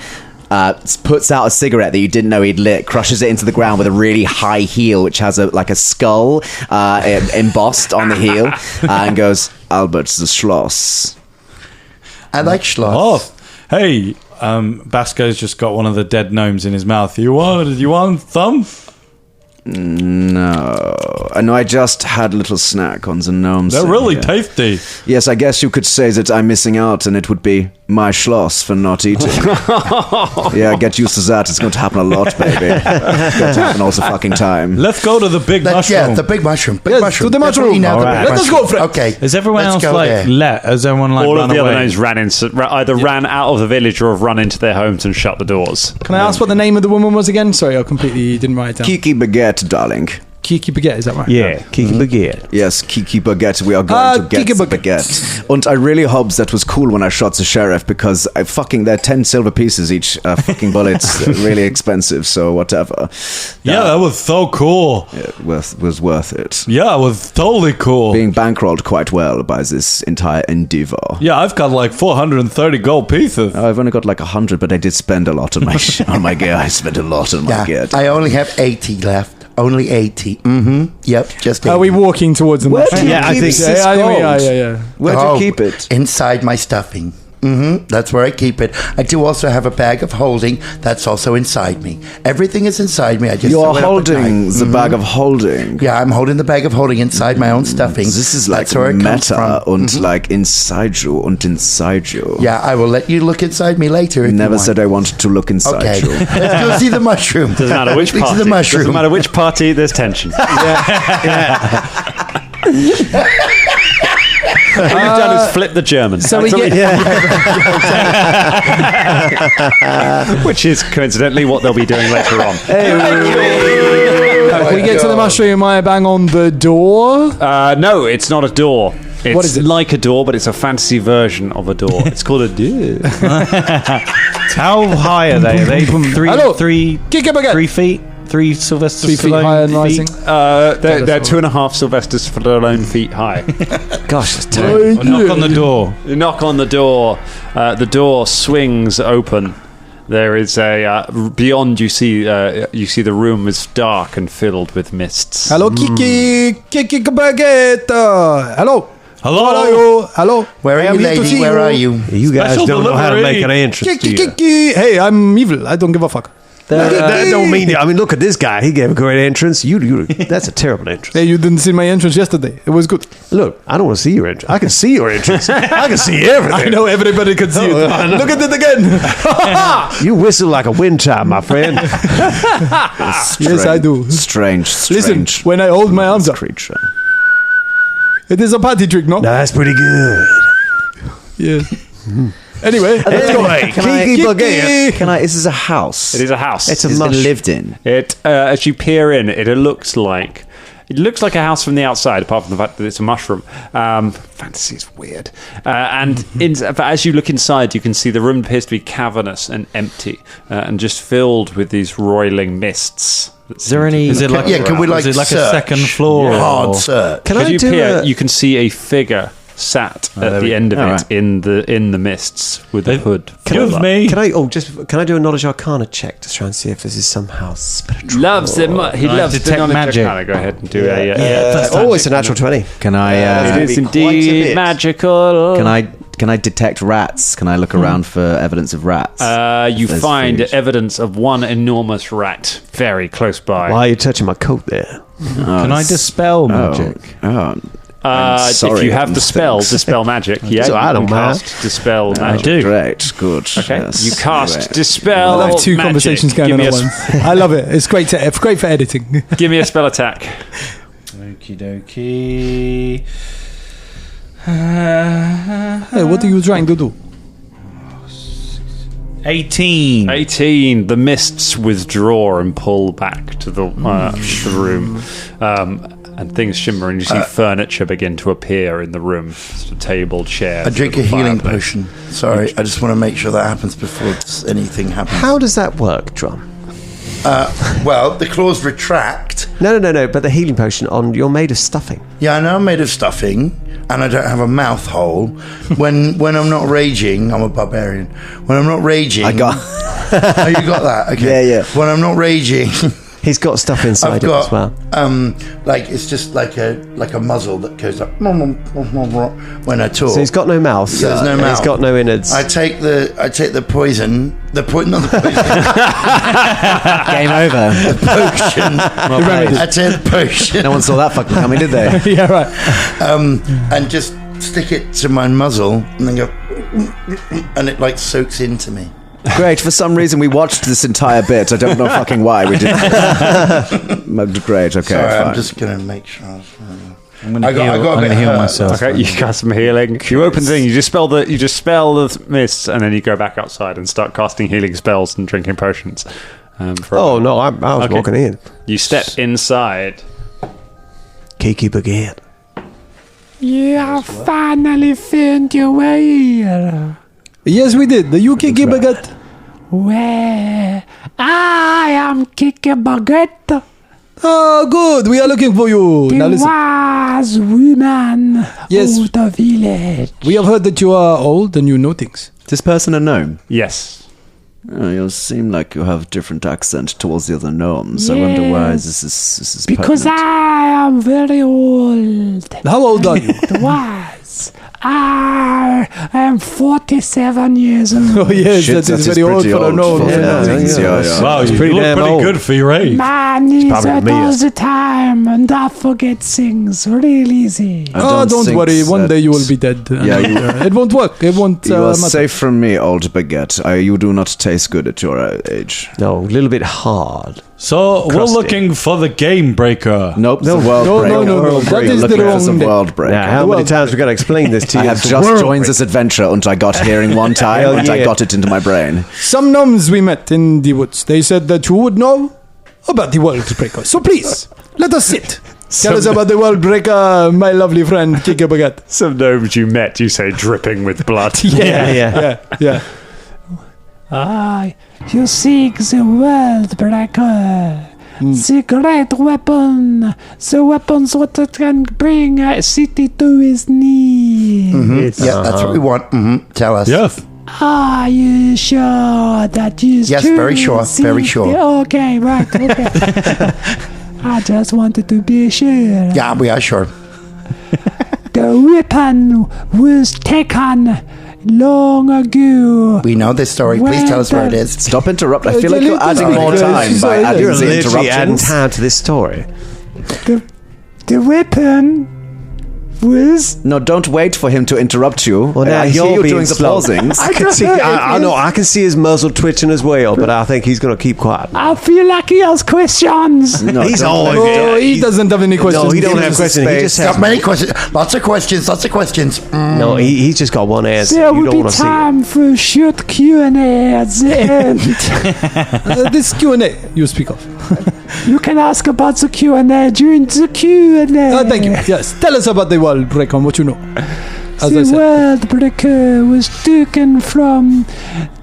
puts out a cigarette that you didn't know he'd lit, crushes it into the ground with a really high heel, which has a skull embossed on the heel, and goes, Albert's the schloss. I like schloss. Oh, hey, Basco's just got one of the dead gnomes in his mouth. You want some? No, I just had a little snack on the gnomes. They're really tasty. Yes, I guess you could say that I'm missing out, and it would be my schloss for not eating. Yeah, get used to that. It's going to happen a lot, baby. It's going to happen all the fucking time. Let's go to the big mushroom. Yeah, the big mushroom. To the mushroom. All right. Let us go, Fred. Okay. Is everyone let's else go like there. Has everyone like All run of the away? other gnomes ran out of the village or have run into their homes and shut the doors. Can I ask what the name of the woman was again? Sorry, I completely didn't write it down. Kiki Baguette, darling. Kiki Baguette, is that right? Yeah, Kiki Baguette. Yes, Kiki Baguette, we are going to get Kiki the Baguette. baguette. And I really hope that was cool when I shot the sheriff, because they're 10 silver pieces each. Fucking bullets, really expensive, so whatever. Yeah, that was so cool. It was worth it. Yeah, it was totally cool. Being bankrolled quite well by this entire endeavor. Yeah, I've got like 430 gold pieces. I've only got like 100, but I did spend a lot on my on my gear. I spent a lot on my gear. I only have 80 left. Only 80. Mm-hmm. Yep, just 80. Are we walking towards the mushroom? Yeah, I think so. Yeah. Where'd you keep it? Inside my stuffing. Mm-hmm. That's where I keep it. I do also have a bag of holding. That's also inside me. Everything is inside me. I just You're throw it up at holding night. the bag of holding. Yeah, I'm holding the bag of holding inside my own stuffing. This is like That's where it comes meta from. and like inside you and inside you. Yeah, I will let you look inside me later. If Never you want. said I wanted to look inside Okay, you. let's go see the mushroom. Doesn't matter which Let's party. see the mushroom. Doesn't matter which party. There's tension. What you've done is flip the Germans. So we get Which is coincidentally what they'll be doing later on. we get to the mushroom. I bang on the door. No, it's not a door. It's What is it? like a door, but it's a fantasy version of a door. It's called a door. How high are they? Are they Hello. three Kiki Baguette. 3 feet? 3 Sylvester 3 feet Stallone high and rising. They're 2.5 Sylvester Stallone feet high. Gosh, that's terrible. Well, knock on the door. You knock on the door. The door swings open. There is a beyond. You see the room is dark and filled with mists. Hello, Kiki Baguette. Hello. Hello. Hello. Where I are am you, here to lady? see Where are you? You guys Special don't know how to delivery. make an entrance, do you? Kiki. Hey, I'm evil. I don't give a fuck. That don't mean it. I mean, look at this guy. He gave a great entrance. You that's a terrible entrance. Hey, you didn't see my entrance yesterday. It was good. Look, I don't want to see your entrance. I can see your entrance. I can see everything. I know everybody can see it. Look at it again. You whistle like a wind chime, my friend. Yes, I do. Strange. Listen, when I hold my arms up, creature. it is a party trick, no? That's pretty good. Yes. Anyway, let's go. Anyway, Can I- Kiki Baguette. Can I? This is a house. It is a house. It's a It's been mush. lived in. It as you peer in, it looks like a house from the outside, apart from the fact that it's a mushroom. Fantasy is weird. But as you look inside, you can see the room appears to be cavernous and empty, and just filled with these roiling mists. Is there any? Is it like Can we like is it like a search? second floor? Hard or- search. Can As I you do peer, a... you can see a figure sat at the end of it right. in the mists with a hood. Give me. Can I do a knowledge arcana check to try and see if this is somehow spiritual? Loves it. He loves detect the magic. magic. Go ahead and do It's a natural 20. Can I? it is quite a indeed bit. magical. Can I detect rats? Can I look around for evidence of rats? You There's find food. evidence of one enormous rat very close by. Why are you touching my coat there? Can I dispel magic? I'm sorry, if you have the spell, Sphinx. dispel magic, yeah, So you I don't can mind. cast dispel I magic. do. Great, good. Okay, yes. you cast Great. dispel. I love two magic. conversations going Give on me at a once. I love it. It's great. It's great for editing. Give me a spell attack. Okie dokie. Hey, what are you trying to do? 18. 18. The mists withdraw and pull back to the room, and things shimmer, and you see furniture begin to appear in the room. Sort of table, chairs. I drink a little healing fireplace. potion. Sorry, I just want to make sure that happens before anything happens. How does that work, Drum? Well, the claws retract. No. But the healing potion you're made of stuffing. Yeah, I know I'm made of stuffing, and I don't have a mouth hole. When I'm not raging, I'm a barbarian. When I'm not raging, I got. Oh, you got that? Okay. Yeah. When I'm not raging, He's got stuff inside I've him got as well. like it's just like a muzzle that goes up when I talk. So he's got no mouth. So there's no and mouth. He's got no innards. I take the poison. Not the poison. Game over. Potion. I take the potion. No one saw that fucking coming, did they? Yeah, right. And just stick it to my muzzle and then go, and it like soaks into me. Great. For some reason, we watched this entire bit. I don't know fucking why we did. Great. Okay. Sorry, fine. I'm just gonna make sure. I'm going to I got a bit heal hurt. myself. Okay, you cast some healing. You open the thing. You dispel the mists, and then you go back outside and start casting healing spells and drinking potions. No, I was Okay. walking in. You step inside. Kiki Baguette. You have finally found your way here. Yes, we did. The UK Baguette. Where I am Kiki Baguette, Oh, good. We are looking for you. the Now listen. wise woman Yes. of the village. We have heard that you are old and you know things. Is this person a gnome? Yes. Oh, you seem like you have a different accent towards the other gnomes. I wonder why this is Because pertinent. I am very old. How old are you? The wise. I am 47 years old. Oh, yes, Shit, that that is is very old pretty for a old gnome. for Yeah. things, yeah. Wow, you pretty look damn pretty old. good for your age. My knees probably hurt me, all yes. the time, and I forget things real easy. Oh, don't think worry. One that- day you will be dead. Yeah, And, it won't work. It won't You are matter. safe from me, old baguette. You do not taste good at your age. No, a little bit hard. So we're Crusty. looking for the game breaker. Nope, the world no, breaker. no, no. That is the Looking for wrong some name. world breaker. Now, how many times we got to explain this to you? I have It's the just world joined this adventure, and I got hearing one time, Hell and I yeah. got it into my brain. Some gnomes we met in the woods. They said that you would know about the world breaker. So please, let us sit. Tell us about the world breaker, my lovely friend Kiki Baguette. Some gnomes you met, you say, dripping with blood. Yeah. You seek the world breaker. The great weapon. The weapons what can bring a city to its knees. Yeah, that's what we want. Tell us. Yes. Are you sure that you Yes, very sure, very sure. Okay, right, okay. I just wanted to be sure. Yeah, we are sure. The weapon was taken long ago. We know this story. Please tell us where it is. Stop interrupting. I feel like It's a you're little adding bit more like- time by You're adding You're the literally adding interruptions. time to this story. The weapon was... No, don't wait for him to interrupt you. Well, now I hear you're you being doing the slow. pausings. I can see. I know. I can see his muzzle twitching as well, but I think he's going to keep quiet. I feel like he has questions. No, He's don't always- let- Oh, he doesn't have any questions. No, he don't Give have us questions. He space. just has. Got many questions. Lots of questions. Lots of questions. No, he's just got one answer. There You will don't be want to see it. time for short Q&A at the end. This Q&A you speak of. You can ask about the Q&A during the Q&A. Thank you. Yes, tell us about the world breaker and what you know. As I The said. world breaker was taken from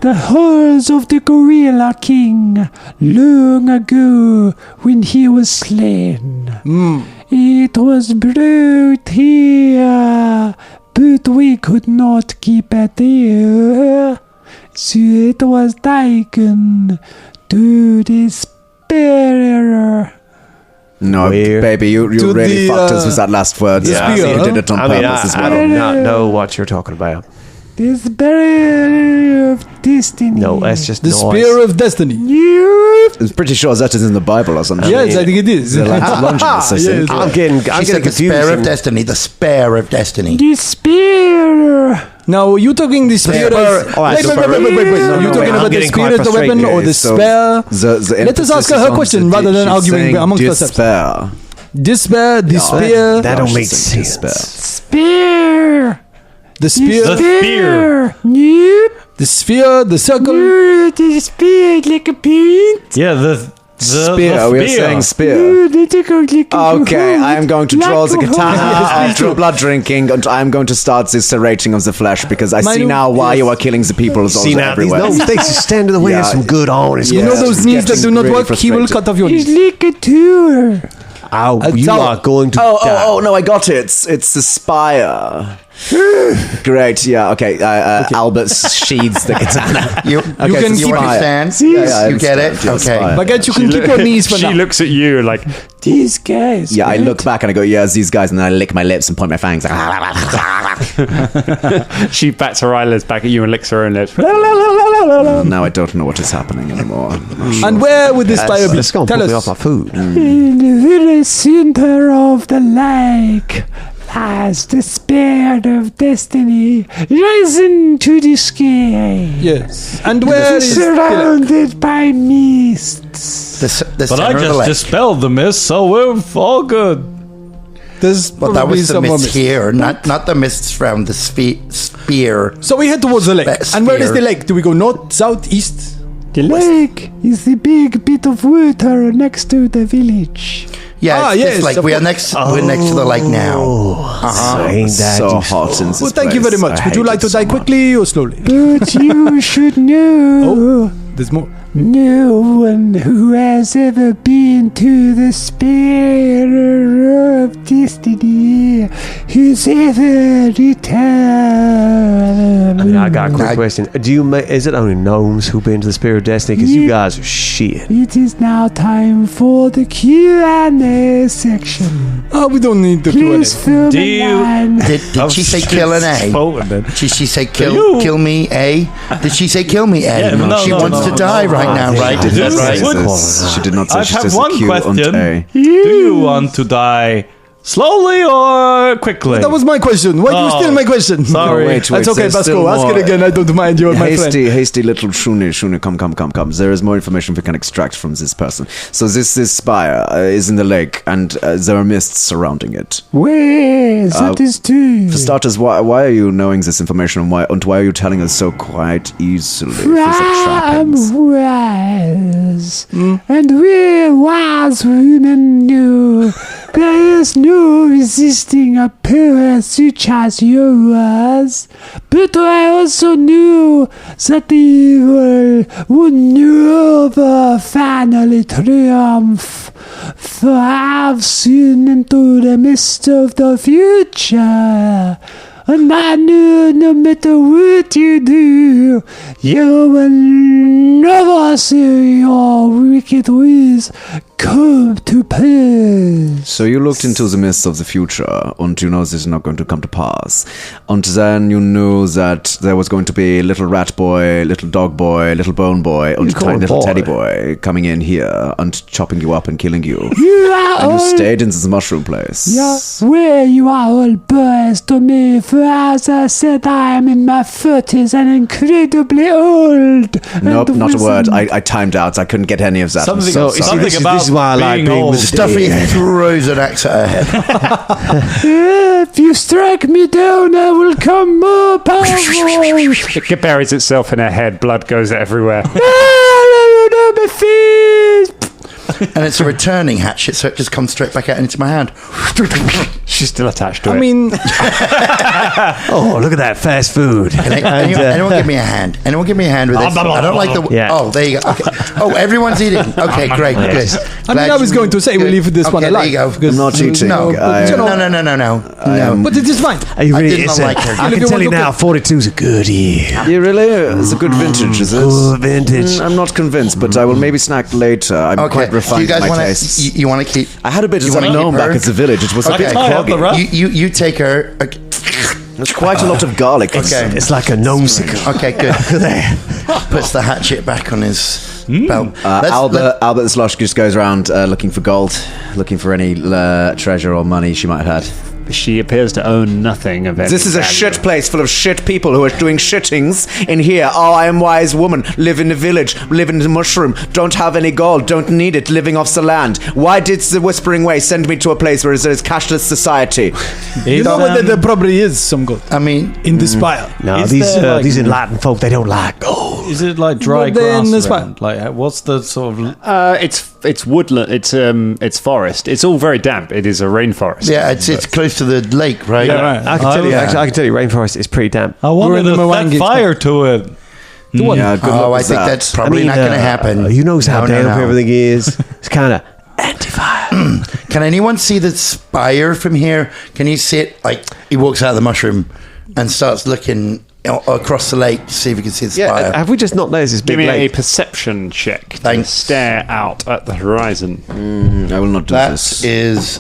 the halls of the Gorilla King long ago when he was slain. It was brought here but we could not keep it there. So it was taken to the spear. No, Weird. baby, you To really the, fucked us with that last word. Yeah, You spear, did it on I mean, purpose as I well. do not know what you're talking about. The spear of destiny. No, that's just The noise. Spear of Destiny. I'm pretty sure that is in the Bible or something. Yes, I think it is. They're like Longinus, I think. I'm getting She said the confused. spare of destiny. The spare of destiny. The spear. Now, you talking the spear Spear. as... All right, wait, so- wait. No, You wait, talking I'm about the getting spear quite as the weapon frustrated. or the So spare? The Let us ask her emphasis her on question rather than she's arguing saying amongst ourselves. despair. Despair, the spear, That don't No, make she's saying sense. Spear. the spear, Spear. Nope. the sphere, the circle. The spear like a pin. Yeah, the Spear, we are saying spear. Okay, I am going to draw the katana after blood drinking, and I am going to start this serrating of the flesh because I see Mine- now why yes. you are killing the people See also now, these everywhere. gnomes, they just stand in the way of Yeah. some good honest. Yeah. You know work. those it's knees that getting do not really work? He will frustrated. cut off your It's knees. like a tour. Ow, A you tower. are going to Oh, die. no, I got it. It's the spire. Great, yeah, okay. Albert sheathes the katana. You Okay, can it's you spire. understand? Yeah, I You get it? understand, yeah, Okay. spire. Baguette, you can keep your knees for She now. looks at you like, These guys. Yeah, I look back and I go, yeah, it's these guys, and then I lick my lips and point my fangs. she bats her eyelids back at you and licks her own lips. Now I don't know what is happening anymore. And where would this spire be? Let's go and Tell put me off us. my food. In the very center of the lake lies the spear of destiny, rising to the sky, Yes. And where is... surrounded by mists. The But I center of the just lake. dispelled the mist, so we're all good. There's But that probably was the some more mist mist. here, not the mists around the spear. So we head towards the lake. Spear. And where is the lake? Do we go north, south, east? The lake is the big bit of water next to the village. Yeah, it's yes, like of we're course. next to the lake now. Ain't that So useful. hot in this Well, thank you place. very much. I Would you hate like it to so die much. quickly or slowly? But you should know. There's more. No one who has ever been to the spear of destiny has ever returned. I mean, I got a quick question. Is it only gnomes who've been to the Spirit of Destiny? Because you guys are shit. It is now time for the Q&A section. Oh, we don't need the Please Q&A. fill Do the you- line. Did she say kill an A? Did she say kill me A? Did she say kill me A? Yeah, no, She no, wants no, to die right now, right? She did Is not that say right? this. She did not say I she have says one Q and question. A. Do you want to die slowly or quickly? That was my question. Why do you Oh, steal my question? sorry. Wait, That's okay, there's Basco. still Ask it more. again. I don't mind. You're my friend. Hasty little Shuni, come. There is more information we can extract from this person. So this spire is in the lake, and there are mists surrounding it. Where? That is true. For starters, why are you knowing this information, and why are you telling us so quite easily? If it's a From trappings? wise, and where wise women knew there is no resisting a power such as yours. But I also knew that the evil would never finally triumph. For I've seen into the mist of the future. And I knew no matter what you do, you will never see your wicked ways come to pass. So you looked into the mists of the future, and you know this is not going to come to pass. And then you knew that there was going to be little rat boy, little dog boy, little bone boy, and call tiny him little boy. teddy boy coming in here and chopping you up and killing you. You are And you all stayed in this mushroom place. where you are all boys to me, for as I said, I am in my 40s and incredibly old. Nope, and not a word. wizened. I timed out. I couldn't get any of that. I'm Something- so so- sorry. something about this is why I like being being old. with Stuffy throws an axe at her head. If you strike me down, I will come more powerful. It buries itself in her head. Blood goes everywhere. My face. and it's a returning hatchet, so it just comes straight back out into my hand. She's still attached to it. I mean, Oh, look at that fast food. Anyone give me a hand? Anyone give me a hand with this? I don't like the. Yeah. Oh, there you go. Okay. Oh, everyone's eating. Okay, great. Good. I was going to say we leave this one alive. There you go. because- I'm not eating. No, No, but it is fine. Are you I really? did not it's a- like her. I If can you tell want you to now, 42's a good year. You really? It's a good vintage, is it? Good vintage. I'm not convinced, but I will maybe snack later. I'm Okay. quite Do refined you guys in my want tastes. to? You want to keep? I had a bit you of wanna a gnome keep her? back at the village. It was a bit Tie up the groggy. rope. You take her. Okay. There's quite a lot of garlic. Okay. It's like a gnome-sicle. Okay, good. There. Puts the hatchet back on his belt. Albert the Slosh just goes around looking for gold, looking for any treasure or money she might have had. She appears to own nothing of any This is a value. shit place full of shit people who are doing shittings in here. Oh, I am wise woman, live in the village, live in the mushroom, don't have any gold, don't need it, living off the land. Why did the Whispering Way send me to a place where there is cashless society? You know whether there probably is some gold I mean, in the spire. No, Is these there, like- these enlightened folk, they don't like gold. Is it like dry Well, then grass that's around? Like, what's the sort of... It's woodland. It's forest. It's all very damp. It is a rainforest. yeah, it's close to the lake, right? Yeah, right. I can tell you, yeah. actually, I can tell you, rainforest is pretty damp. I wonder in the if that Mwangi fire to it. The one. Yeah, good luck Oh, I with think that. that's probably not going to happen. You know how No, damp no. everything is. It's kind of anti-fire. Can anyone see the spire from here? Can you see it? Like, he walks out of the mushroom and starts looking across the lake to see if you can see the Yeah, spire. have we just not noticed this Give big me a lake? perception check to Thanks. stare out at the horizon. I will not do That this. is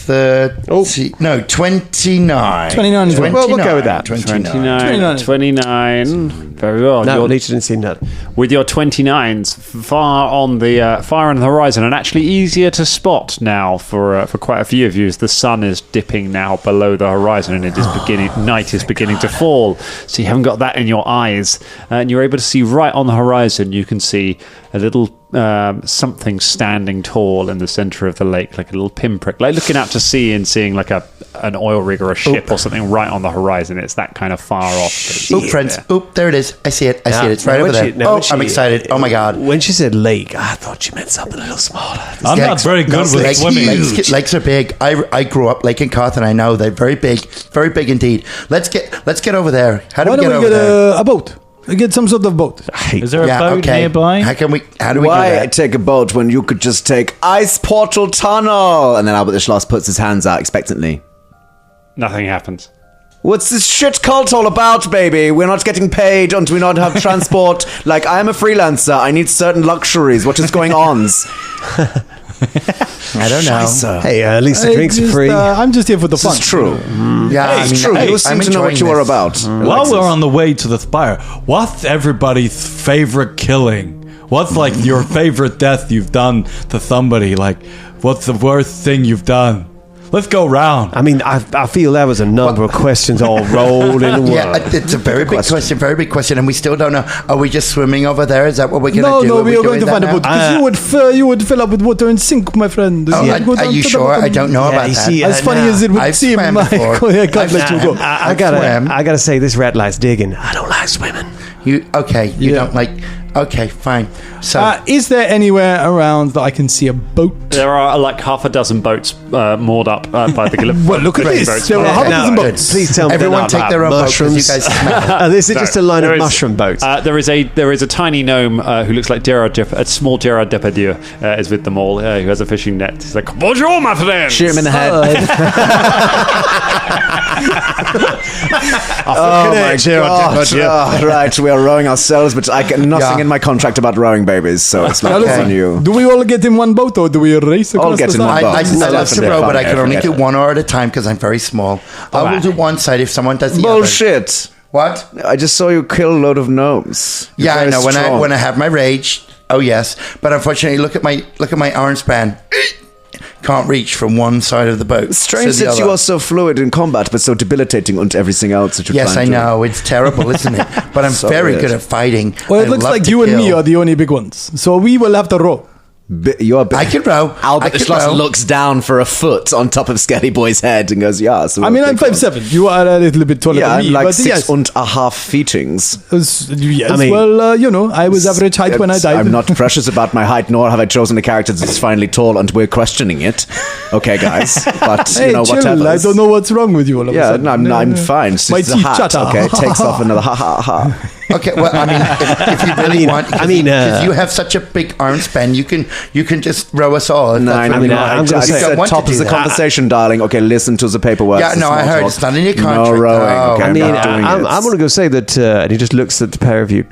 30. No, 29. 29 is right. Well, we'll go with that. 29. 29. Very well. No, You're- Leech didn't see that. with your 29s far on the horizon, and actually easier to spot now for quite a few of you, as the sun is dipping now below the horizon and it is night is beginning to fall, so you haven't got that in your eyes, and you're able to see right on the horizon. You can see a little something standing tall in the center of the lake, like a little pinprick, like looking out to sea and seeing like an oil rig or a ship or something right on the horizon. It's that kind of far off. Oop, friends. Oop, there it is. I see it. I see it. It's right Now, over when there. she- now, Oh, when she- I'm excited. Oh, my God. When she said lake, I thought she meant something a little smaller. I'm not very good with lakes, swimming. Lakes are big. I grew up Lake and Carthen. I know they're very big indeed. Let's get over there. How do Why we don't get we over get there? a boat? Get some sort of boat. Is there a boat nearby? How do we do Why that? take a boat when you could just take Ice Portal Tunnel? And then Albert the Schloss puts his hands out expectantly. Nothing happens. What's this shit cult all about, baby? We're not getting paid and we not have transport. Like, I am a freelancer. I need certain luxuries. What is going on? I don't know. Hey, at least the drinks are free. I'm just here for the fun. This is true. Yeah, Hey, it's true. hey, You seem I'm to know what enjoying you are this. about. While we're on the way to the spire, what's everybody's favorite killing? What's like your favorite death you've done to somebody? Like, what's the worst thing you've done? Let's go round. I mean, I feel that was a number of questions all rolled in one. Yeah, it's a very big question, very big question, and we still don't know. Are we just swimming over there? Is that what we're going to No, do? no, we are doing going to that find a now? boat because you would fill up with water and sink, my friend. Oh, You go are down you to the sure? bottom. I don't know Yeah, about you that. see, As funny as it would I've seem, swam Michael, before. I can't let you go. I swam. gotta say, this rat likes digging. I don't like swimming. You don't like? Okay, fine. So Is there anywhere around that I can see a boat? There are like half a dozen boats moored up by the Well, look at this. boats. There are half a Now, dozen boats. Please tell me they're everyone not take about their own boat because mushrooms. you guys smell. This is just a line There of is- mushroom boats. There is a tiny gnome who looks like a small Gerard Depardieu is with them all, who has a fishing net. He's like, bonjour, my friend. Shoot him in the head. Oh my God. Oh, right, we are rowing ourselves, but I get nothing Yeah. in my contract about rowing babies, so it's not on you. Do we all get in one boat or do we race across get the in one side? boat. I love to Definitely row, fun, but I can only do definitely. one oar at a time because I'm very small. I will do one side if someone does the Bullshit. other. What? I just saw you kill a load of gnomes. You're Yeah, I very know. strong. When I have my rage, oh yes. But unfortunately, look at my arm span. Can't reach from one side of the boat. Strange to the that you other. are so fluid in combat, but so debilitating and everything else that you Yes, I try and do. know. It's terrible, isn't it? But I'm So very weird. good at fighting. Well, it I looks love like to you and me kill. are the only big ones. So we will have to row. You're big. I can row. Albert I the can Schloss row. looks down for a foot on top of Skelly Boy's head and goes, yeah. So I mean, I'm 5'7". You are a little bit taller Yeah, than me. I'm like but yes. 6.5 feetings. Yes, I mean- well, I was average height when I died. I'm not precious about my height, nor have I chosen a character that's finally tall, and we're questioning it. Okay, guys, but Hey, you know, chill. whatever. I don't know what's wrong with you all of a Yeah, sudden. no, I'm fine. It's My just a teeth hat. chatter. Okay, takes off another ha ha ha. Okay, well, I mean, if you really want, because you have such a big arm span, you can just row us all. if No, that's I what mean, you want. I'm If just you don't at want top to of do the that. conversation, darling. Okay, listen to the paperwork. Yeah, the no, I small heard talk. it's not in your No contract. rowing. Oh. Okay, I I'm mean, not doing it. I'm going to go say that, and he just looks at the pair of you.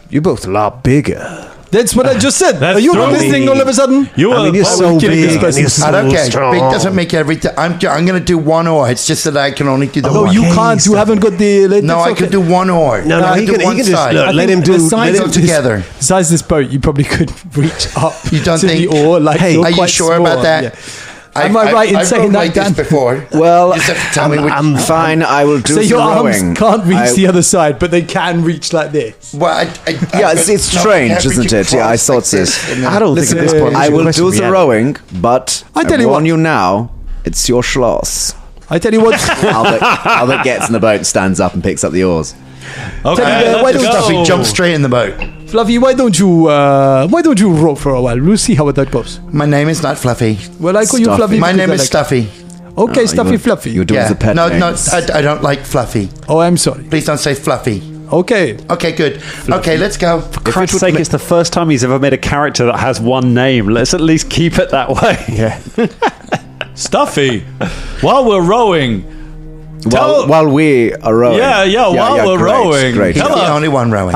You're both a lot bigger. That's what I just said. That's Are you true. listening all of a sudden? You I mean, you're so killing this big and person. you're so I don't care. strong. Big doesn't make everything. I'm going to do one oar. It's just that I can only do the No, one. you can't. You haven't got the. No, I can do one oar. No, I he do can one just side. look, I let think him do. the size Let him of go together. The size of this boat, you probably could reach up. You don't to think- the oar? Like, Hey, you're Are you quite sure small. about that? Yeah. Am I right in I've saying rowed that, like Dan? this before? Well, You just have to tell me which. I'm fine. I will do So some your rowing. arms can't reach I- the other side, but they can reach like this. Well, Yeah, it's strange, isn't it? Yeah, I thought this. I don't think at this point. I will do we the had- rowing, but I tell you warn what. you now, it's your schloss. I tell you what. Albert gets in the boat, stands up, and picks up the oars. Okay, why let's don't Stuffy, go. jump straight in the boat. Fluffy, why don't you row for a while? We'll see how that goes. My name is not Fluffy. Well, I call you Stuffy. Fluffy. My because name I is like- Stuffy. Okay, Stuffy Fluffy. You're doing Yeah. the pet No, names. I don't like Fluffy. Oh, I'm sorry. Please don't say Fluffy. Okay. Okay, good. Okay, let's go. For Christ's sake, it's the first time he's ever made a character that has one name. Let's at least keep it that way. Yeah. Stuffy, while we're rowing. While we are rowing. While we're great, rowing. Great. He's Tell the us. only one rowing.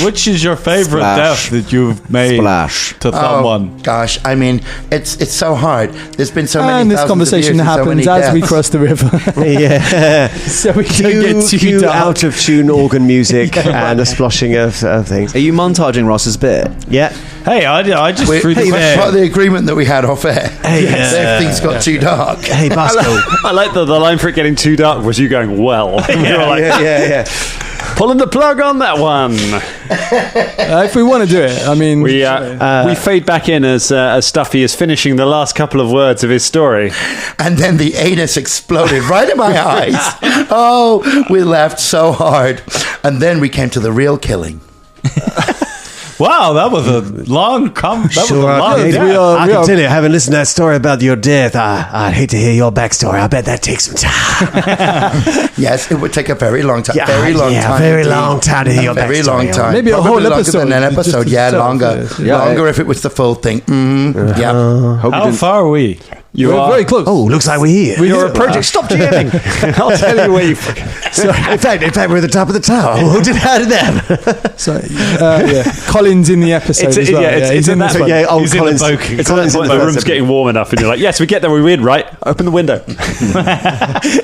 Which is your favorite Splash. death that you've made Splash. to someone? Gosh, I mean, it's so hard. There's been so many. And this thousands of conversation years and so many happens as we deaths. cross the river. Yeah. So we don't get too Cue dark. out of tune organ music and a sploshing of things. Are you montaging Ross's bit? Yeah. Hey, I just threw the That's part of question. the agreement that we had off air. If things got too dark. Hey, Basco. I like the line for it getting too dark was you going, well. We were like, yeah. pulling the plug on that one. If we want to do it, I mean, We fade back in as Stuffy is finishing the last couple of words of his story. And then the anus exploded right in my eyes. Oh, we laughed so hard. And then we came to the real killing. Wow, that was a long that was a Sure, long I, death. I can tell you, having listened to that story about your death, I'd hate to hear your backstory. I bet that takes some time. Yes, it would take a very long time. Yeah, very long yeah, time. very indeed. long time to hear your Very backstory. long time. Maybe a Probably whole longer episode. than an episode. Just Yeah, itself, longer. yeah. Longer if it was the full thing. Yeah. How far are we? we're very close. Oh, looks like we're here. You're approaching. Stop jamming. I'll tell you where you. So, in fact, we're at the top of the tower. Who did how did them? So, Colin's in the episode It's- as well. yeah, it's- he's it's in in this that- one. Yeah, old He's in the Collins. boat. It's at that point the room's getting warm enough, and you're like, "Yes, we get there. We win, right? Open the window."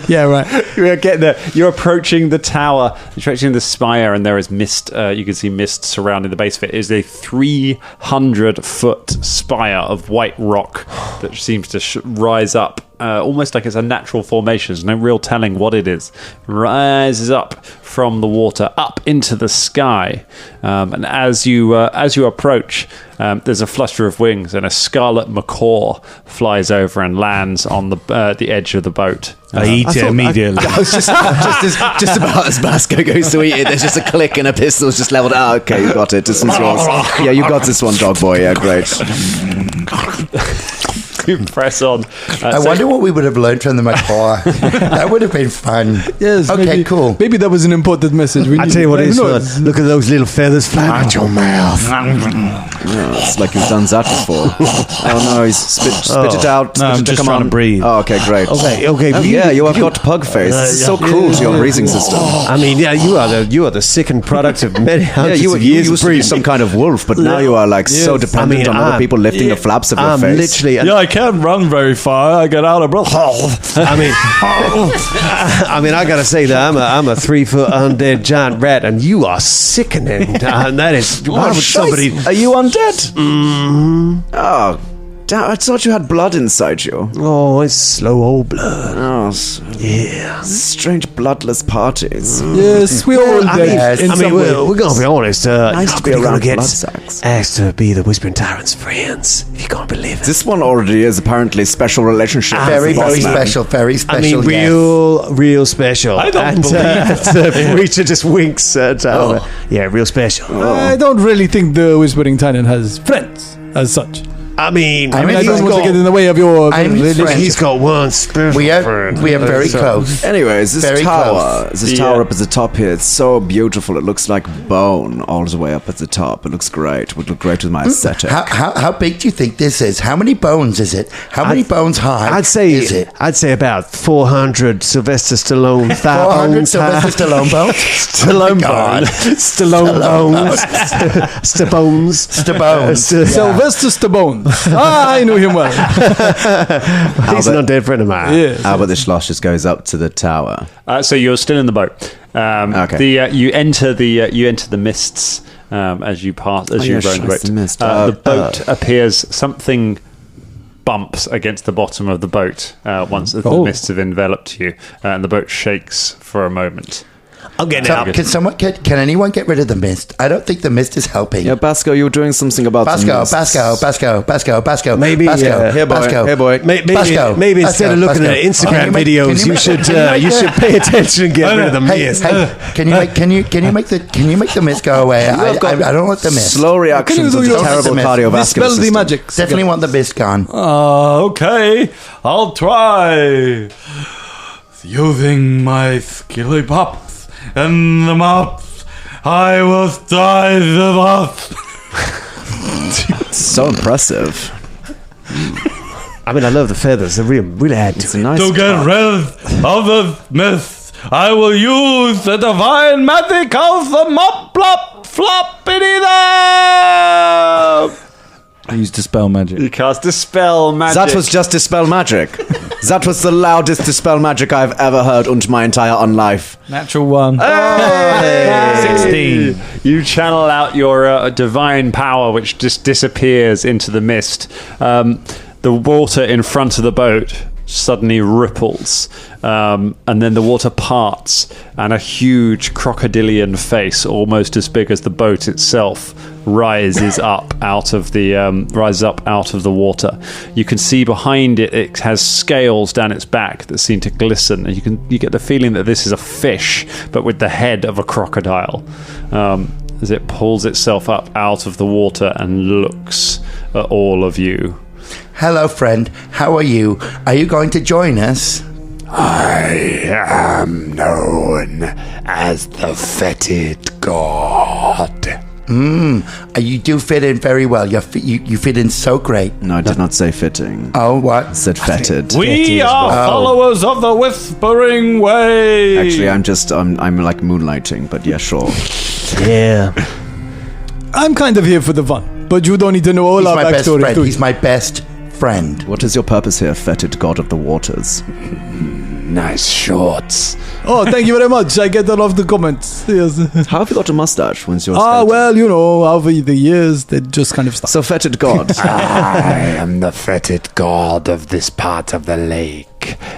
Yeah, right. You're getting there. You're approaching the tower, approaching the spire, and there is mist. You can see mist surrounding the base of it. It is a 300-foot spire of white rock that seems to rise up. Almost like it's a natural formation. There's no real telling what it is. Rises up from the water up into the sky, and as you approach, there's a flutter of wings, and a scarlet macaw flies over and lands on the edge of the boat. I eat it immediately. I was just about as Basco goes to eat it. There's just a click and a pistol's just leveled. Ah, okay, you got it. This one's yours. Yeah, you got this one, dog boy. Yeah, great. You press on. I wonder what we would have learned from the macaw. That would have been fun. Yes. Okay, maybe, cool. Maybe that was an important message. I tell you what it is, Who son. knows? Look at those little feathers flying out your mouth. Yeah, it's like you've done that before. Oh no, he's spit it out. No, I'm spit it, just come trying on. to breathe. Oh, okay, great. Okay. Oh, yeah, you have got pug face. It's so cruel to your breathing system. I mean, yeah, you are the sickened product of many Yeah, hundreds you of years used of to be breathing. some kind of wolf, but now you are like so dependent on other people lifting the flaps of your I'm face. literally. Yeah, I can't run very far. I get out of breath. I mean, I gotta say that I'm a 3-foot undead giant rat, and you are sickening. And that is why would somebody? Are you undead? Oh, I thought you had blood inside you. Oh, it's slow old blood. Oh, Yeah. strange bloodless parties. Yes, we all I did. mean, we're going to be honest. Nice to be you're gonna around get blood sacks. asked to be the Whispering Tyrant's friends. You can't believe it. This one already is apparently special relationship. Very, with the very boss man. special. Very special. I mean, yes. real special. I don't and, the preacher just winks at Oliver. Yeah, real special. I don't really think the Whispering Tyrant has friends as such. I mean, I he's don't want to got- get in the way of your I'm his relationship. friend. he's got one special We are friend. very close. Anyways, this Very tower, close. this tower up at the top here, it's so beautiful. It looks like bone all the way up at the top. It looks great. It would look great with my aesthetic. How big do you think this is? How many bones is it? How many bones high I'd say is it? I'd say about 400 Sylvester Stallone 400 bones. Sylvester Stallone bones? Stallone God. bones. Stallone bones. Stabones. Stabones. Sylvester Stallone. I knew him well. He's an undead friend of mine. Yes. How about the schloss just goes up to the tower? So you're still in the boat. Okay. You enter the mists as you pass you row the boat. The mist. The boat appears something bumps against the bottom of the boat once the mists have enveloped you, and the boat shakes for a moment. I'm getting So, out. can anyone get rid of the mist? I don't think the mist is helping. Yeah, Basco, you were doing something about the mists. Basco. Maybe, Basco. Here, boy. Basco. Here, boy. Maybe, Basco. maybe instead Basco. of looking Basco. at Instagram Can you make- videos, can you make- you should pay attention and get rid of the mist. Hey, can you make the mist go away? I don't want the mist. Slow reactions do of the your- terrible Mist. cardiovascular Dispel the system. magic. Definitely want the mist gone. Okay, I'll try. Using my skilly pops and the mops, I will die the moth. So impressive. I mean, I love the feathers. They really add It's to a it. nice To get car. rid of the mist, I will use the divine magic of the mop plop floppity da. I used dispel magic. You cast dispel magic. That was just dispel magic. That was the loudest dispel magic I've ever heard unto my entire unlife. Natural one. 16. You channel out your divine power, which just disappears into the mist. The water in front of the boat suddenly ripples, and then the water parts, and a huge crocodilian face, almost as big as the boat itself, rises up out of the water. You can see behind it; it has scales down its back that seem to glisten, and you get the feeling that this is a fish, but with the head of a crocodile. As it pulls itself up out of the water and looks at all of you. Hello, friend. How are you? Are you going to join us? I am known as the fetid god. You do fit in very well. You fit in so great. No, I did not say fitting. Oh, what? I said fetid. We are followers of the Whispering Way. Actually, I'm like moonlighting, but yeah, sure. Yeah. I'm kind of here for the fun, but you don't need to know all He's our my best backstory. friend. do He's you? my best friend. What is your purpose here, fetid god of the waters? Nice shorts. Oh, thank you very much. I get a lot of the comments. Yes. How have you got a mustache once you're Well, over the years, they just kind of stop. So fetid god. I am the fetid god of this part of the lake.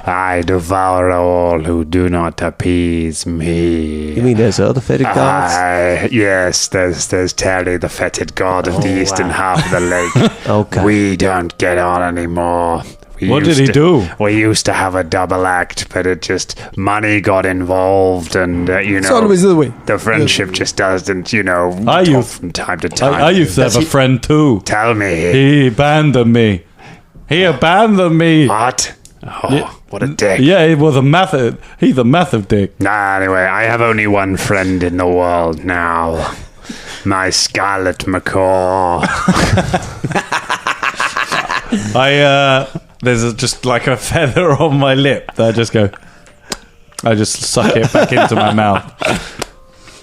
I devour all who do not appease me. You mean there's other fetid gods? Yes, there's Terry, the fetid god of the eastern half of the lake. Okay. We don't get on anymore. What did he do? We used to have a double act, but it just money got involved, and It's always the way. the friendship just doesn't, talk from time to time. I used to have a friend too. Tell me. He abandoned me. What? Oh, what a dick. Yeah, he was a massive. He's a massive dick. Nah, anyway, I have only one friend in the world now. My Scarlet Macaw. There's just like a feather on my lip that I just suck it back into my mouth.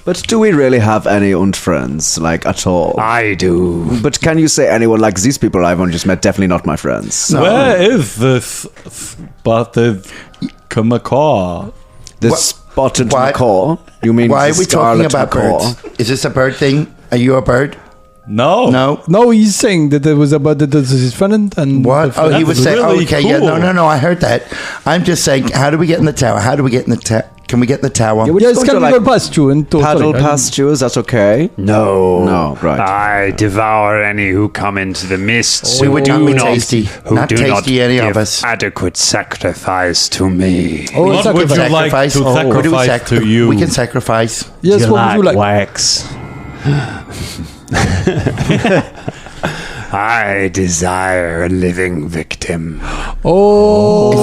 But do we really have any friends, like, at all? I do. But can you say anyone like these people I've only just met? Definitely not my friends. Where is this spotted macaw? The spotted why- macaw? You mean Why the are we talking scarlet about macaw? birds? Is this a bird thing? Are you a bird? No. No, he's saying that there was about his friend and What? Oh, he was saying, really okay, yeah, cool. no, I heard that. I'm just saying, how do we get in the tower? How do we get in the tower? Can we get in the tower? Yes, can we go past you and Paddle past you, is that okay? No, right. I devour any who come into the mists. We would who not be do tasty. who Not do tasty, any give of us. adequate sacrifice to me. Oh, What would you sacrifice. like to What do we sacrifice to you? We can sacrifice. Yes, what would you like? Wax. I desire a living victim. Oh.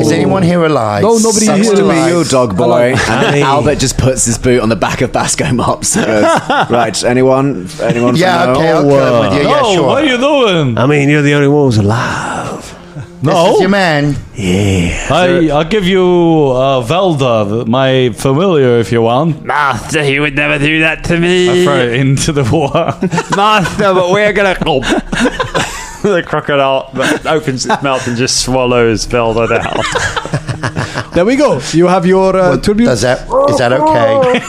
Is anyone here alive? No, nobody Sucks here to alive. be You dog boy. I mean- Albert just puts his boot on the back of Basco Mops. and goes, right, anyone? Yeah, from okay, now? I'll come with you. Yeah, Oh, sure. what are you doing? I mean, you're the only one who's alive. This is your man. Yeah. I'll give you Velda, my familiar, if you want. Master, he would never do that to me. I throw it into the water. Master, but we're gonna. The crocodile opens its mouth and just swallows Velda down. There we go. You have your tribute. Is that okay?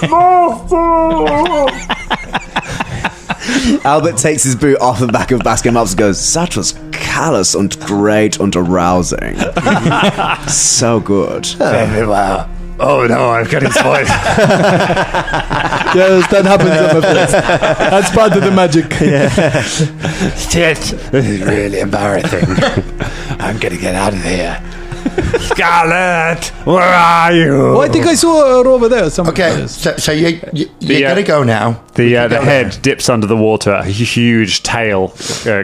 Albert takes his boot off the back of Basco Mops and goes, that was callous and great and arousing. So good. Very well. Oh no, I've got his voice. Yes, that happens. I'm afraid. That's part of the magic. Shit, this is really embarrassing. I'm gonna get out of here. Scarlet, where are you? Oh, I think I saw her over there. Somewhere. Okay, so you're gonna go now. The go head there. dips under the water. A huge tail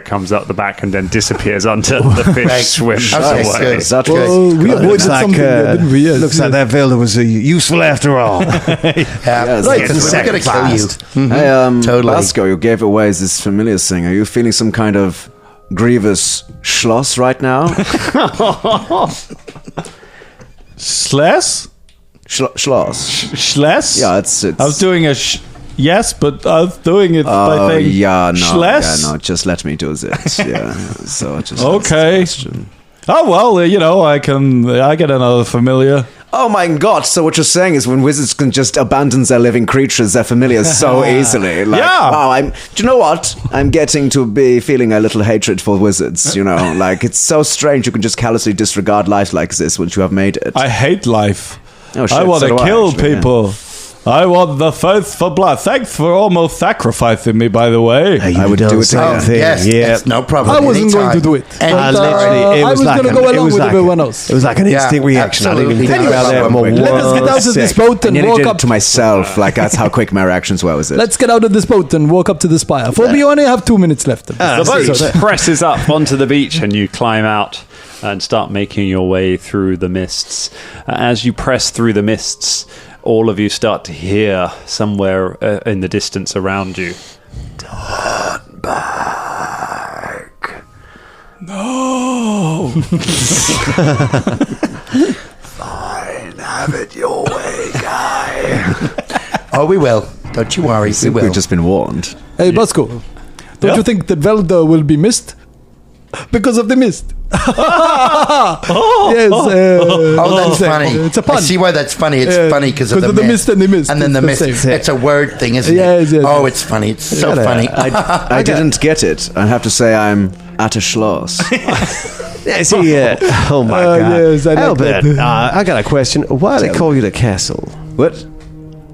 comes up the back and then disappears until the fish swims Okay, away. good. That's Well, good. we avoided Looks like, something there, didn't we? Yes, looks like that Velda was useful after all. Yeah, Right, because we're gonna kill you. Hey, Totally. Basco, you gave away this familiar thing. Are you feeling some kind of grievous schloss right now? Schloss? Schloss. Schloss? Yeah, it's. I was doing a yes, but I was doing it by Oh saying yeah, no, Schloss? yeah, no. Just let me do this. Yeah. So just Okay. Oh well, I get another familiar. Oh my god! So what you're saying is, when wizards can just abandon their living creatures, their familiars, so easily. Like, Yeah. Wow. Do you know what? I'm getting to be feeling a little hatred for wizards. You know, like it's so strange. You can just callously disregard life like this once you have made it. I hate life. Oh, shit, I want so to do I, kill actually, yeah. people. I want the thirst for blood. Thanks for almost sacrificing me, by the way. I would do it same again. thing. Yes, yeah. yes, no problem. I wasn't Anytime. going to do it. Anytime. But, I was going to go along with everyone else. It was like an Yeah, instinct reaction. I didn't even think absolutely. about that. Anyway, more Let us get out of this boat I and nearly walk did up. it to myself. Like that's how quick my reactions were. Was it? Let's get out of this boat and walk up to the spire. For we only have 2 minutes left. The boat presses up onto the beach and you climb out and start making your way through the mists. As you press through the mists, all of you start to hear somewhere in the distance around you. Turn back. No. Fine, have it your way, guy. Oh, we will. Don't you worry. We will. We've just been warned. Hey, Basco, don't Yeah? you think that Velda will be missed? Because of the mist. Yes. Oh, that's funny. It's a pun. I see why that's funny. It's Yeah, funny because of the mist and the mist. And then the It's mist. the same. It's a word thing, isn't Yes, it? yes, Oh, yes. it's funny. It's so funny. I didn't get it. I have to say I'm at a schloss. Yeah, see, oh my god. yes, I like Albert, that. I got a question. Why do they call you the castle? What?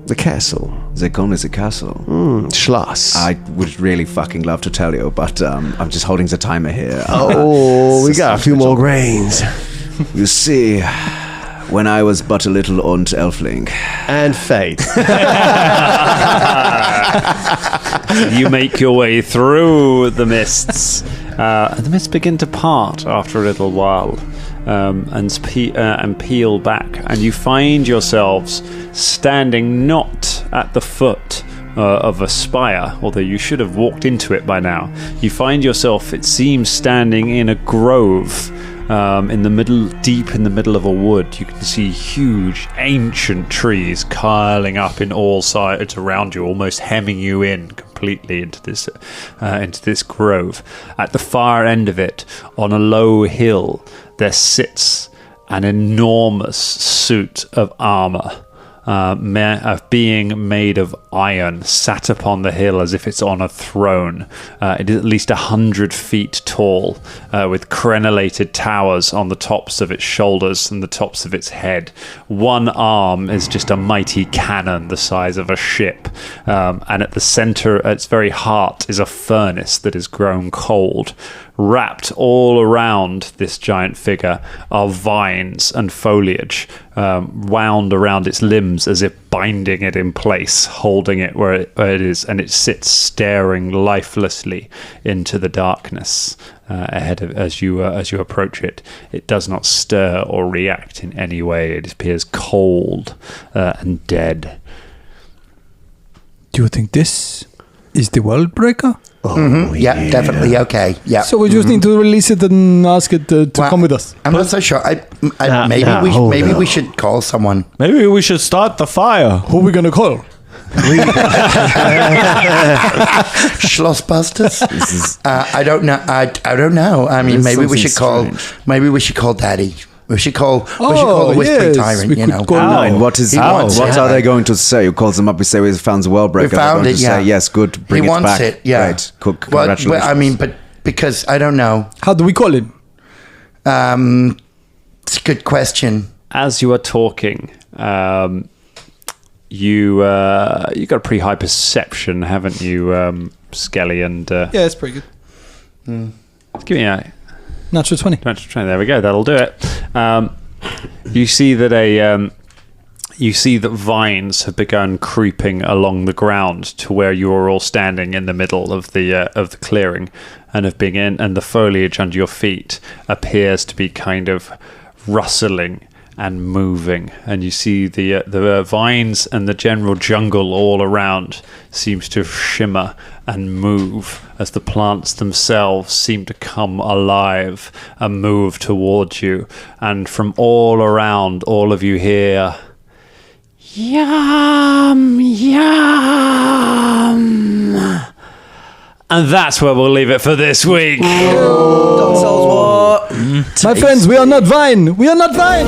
The castle. They call me the castle. Schloss. I would really fucking love to tell you, but I'm just holding the timer here. Oh, we got a few more grains. You see, when I was but a little old elfling, And fate. You make your way through the mists. And the mists begin to part after a little while, and peel back, and you find yourselves standing not at the foot of a spire, although you should have walked into it by now. You find yourself, it seems, standing in a grove. In the middle, deep in the middle of a wood, you can see huge, ancient trees piling up in all sides around you, almost hemming you in completely into this grove. At the far end of it, on a low hill, there sits an enormous suit of armor a being made of iron sat upon the hill as if it's on a throne. It is at least 100 feet tall, with crenellated towers on the tops of its shoulders and the tops of its head. One arm is just a mighty cannon the size of a ship, and at the center, at its very heart, is a furnace that is grown cold. Wrapped all around this giant figure are vines and foliage, wound around its limbs as if binding it in place, holding it where it is, and it sits staring lifelessly into the darkness ahead of as you approach it. It does not stir or react in any way. It appears cold and dead. Do you think this is the world breaker? Yeah, definitely. Okay. Yeah. So we just need to release it and ask it to come with us. I'm not so sure. Maybe we should call someone. Maybe we should start the fire. Who are we going to call? Schlossbusters. I don't know. I don't know. I mean, maybe we should call. Maybe we should call Daddy. We should call the Whispering Tyrant. You know. And what are they going to say? You call them up. We say we found the world breaker. We found it. Say, yes, good. Bring he it wants back. it. Yeah. Great. Congratulations. Well, I mean, but because I don't know. How do we call him? It's a good question. As you are talking, you got a pretty high perception, haven't you, Skelly? And Yeah, it's pretty good. give me a Natural 20. There we go. That'll do it. You see that vines have begun creeping along the ground to where you are all standing in the middle of the clearing, and and the foliage under your feet appears to be kind of rustling and moving, and you see the vines and the general jungle all around seems to shimmer and move as the plants themselves seem to come alive and move towards you, and from all around, all of you hear yum yum, and that's where we'll leave it for this week. My friends, we are not Vine. We are not Vine.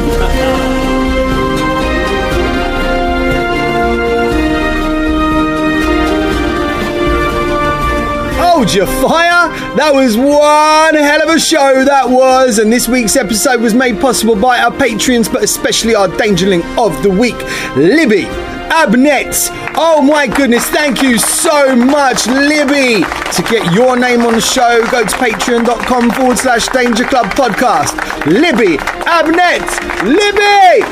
Hold your fire. That was one hell of a show, that was. And this week's episode was made possible by our Patreons, but especially our Dangerling of the Week, Libby Abnett. Oh my goodness, thank you so much, Libby. To get your name on the show, go to patreon.com/Danger Club Podcast. Libby Abnett. Libby!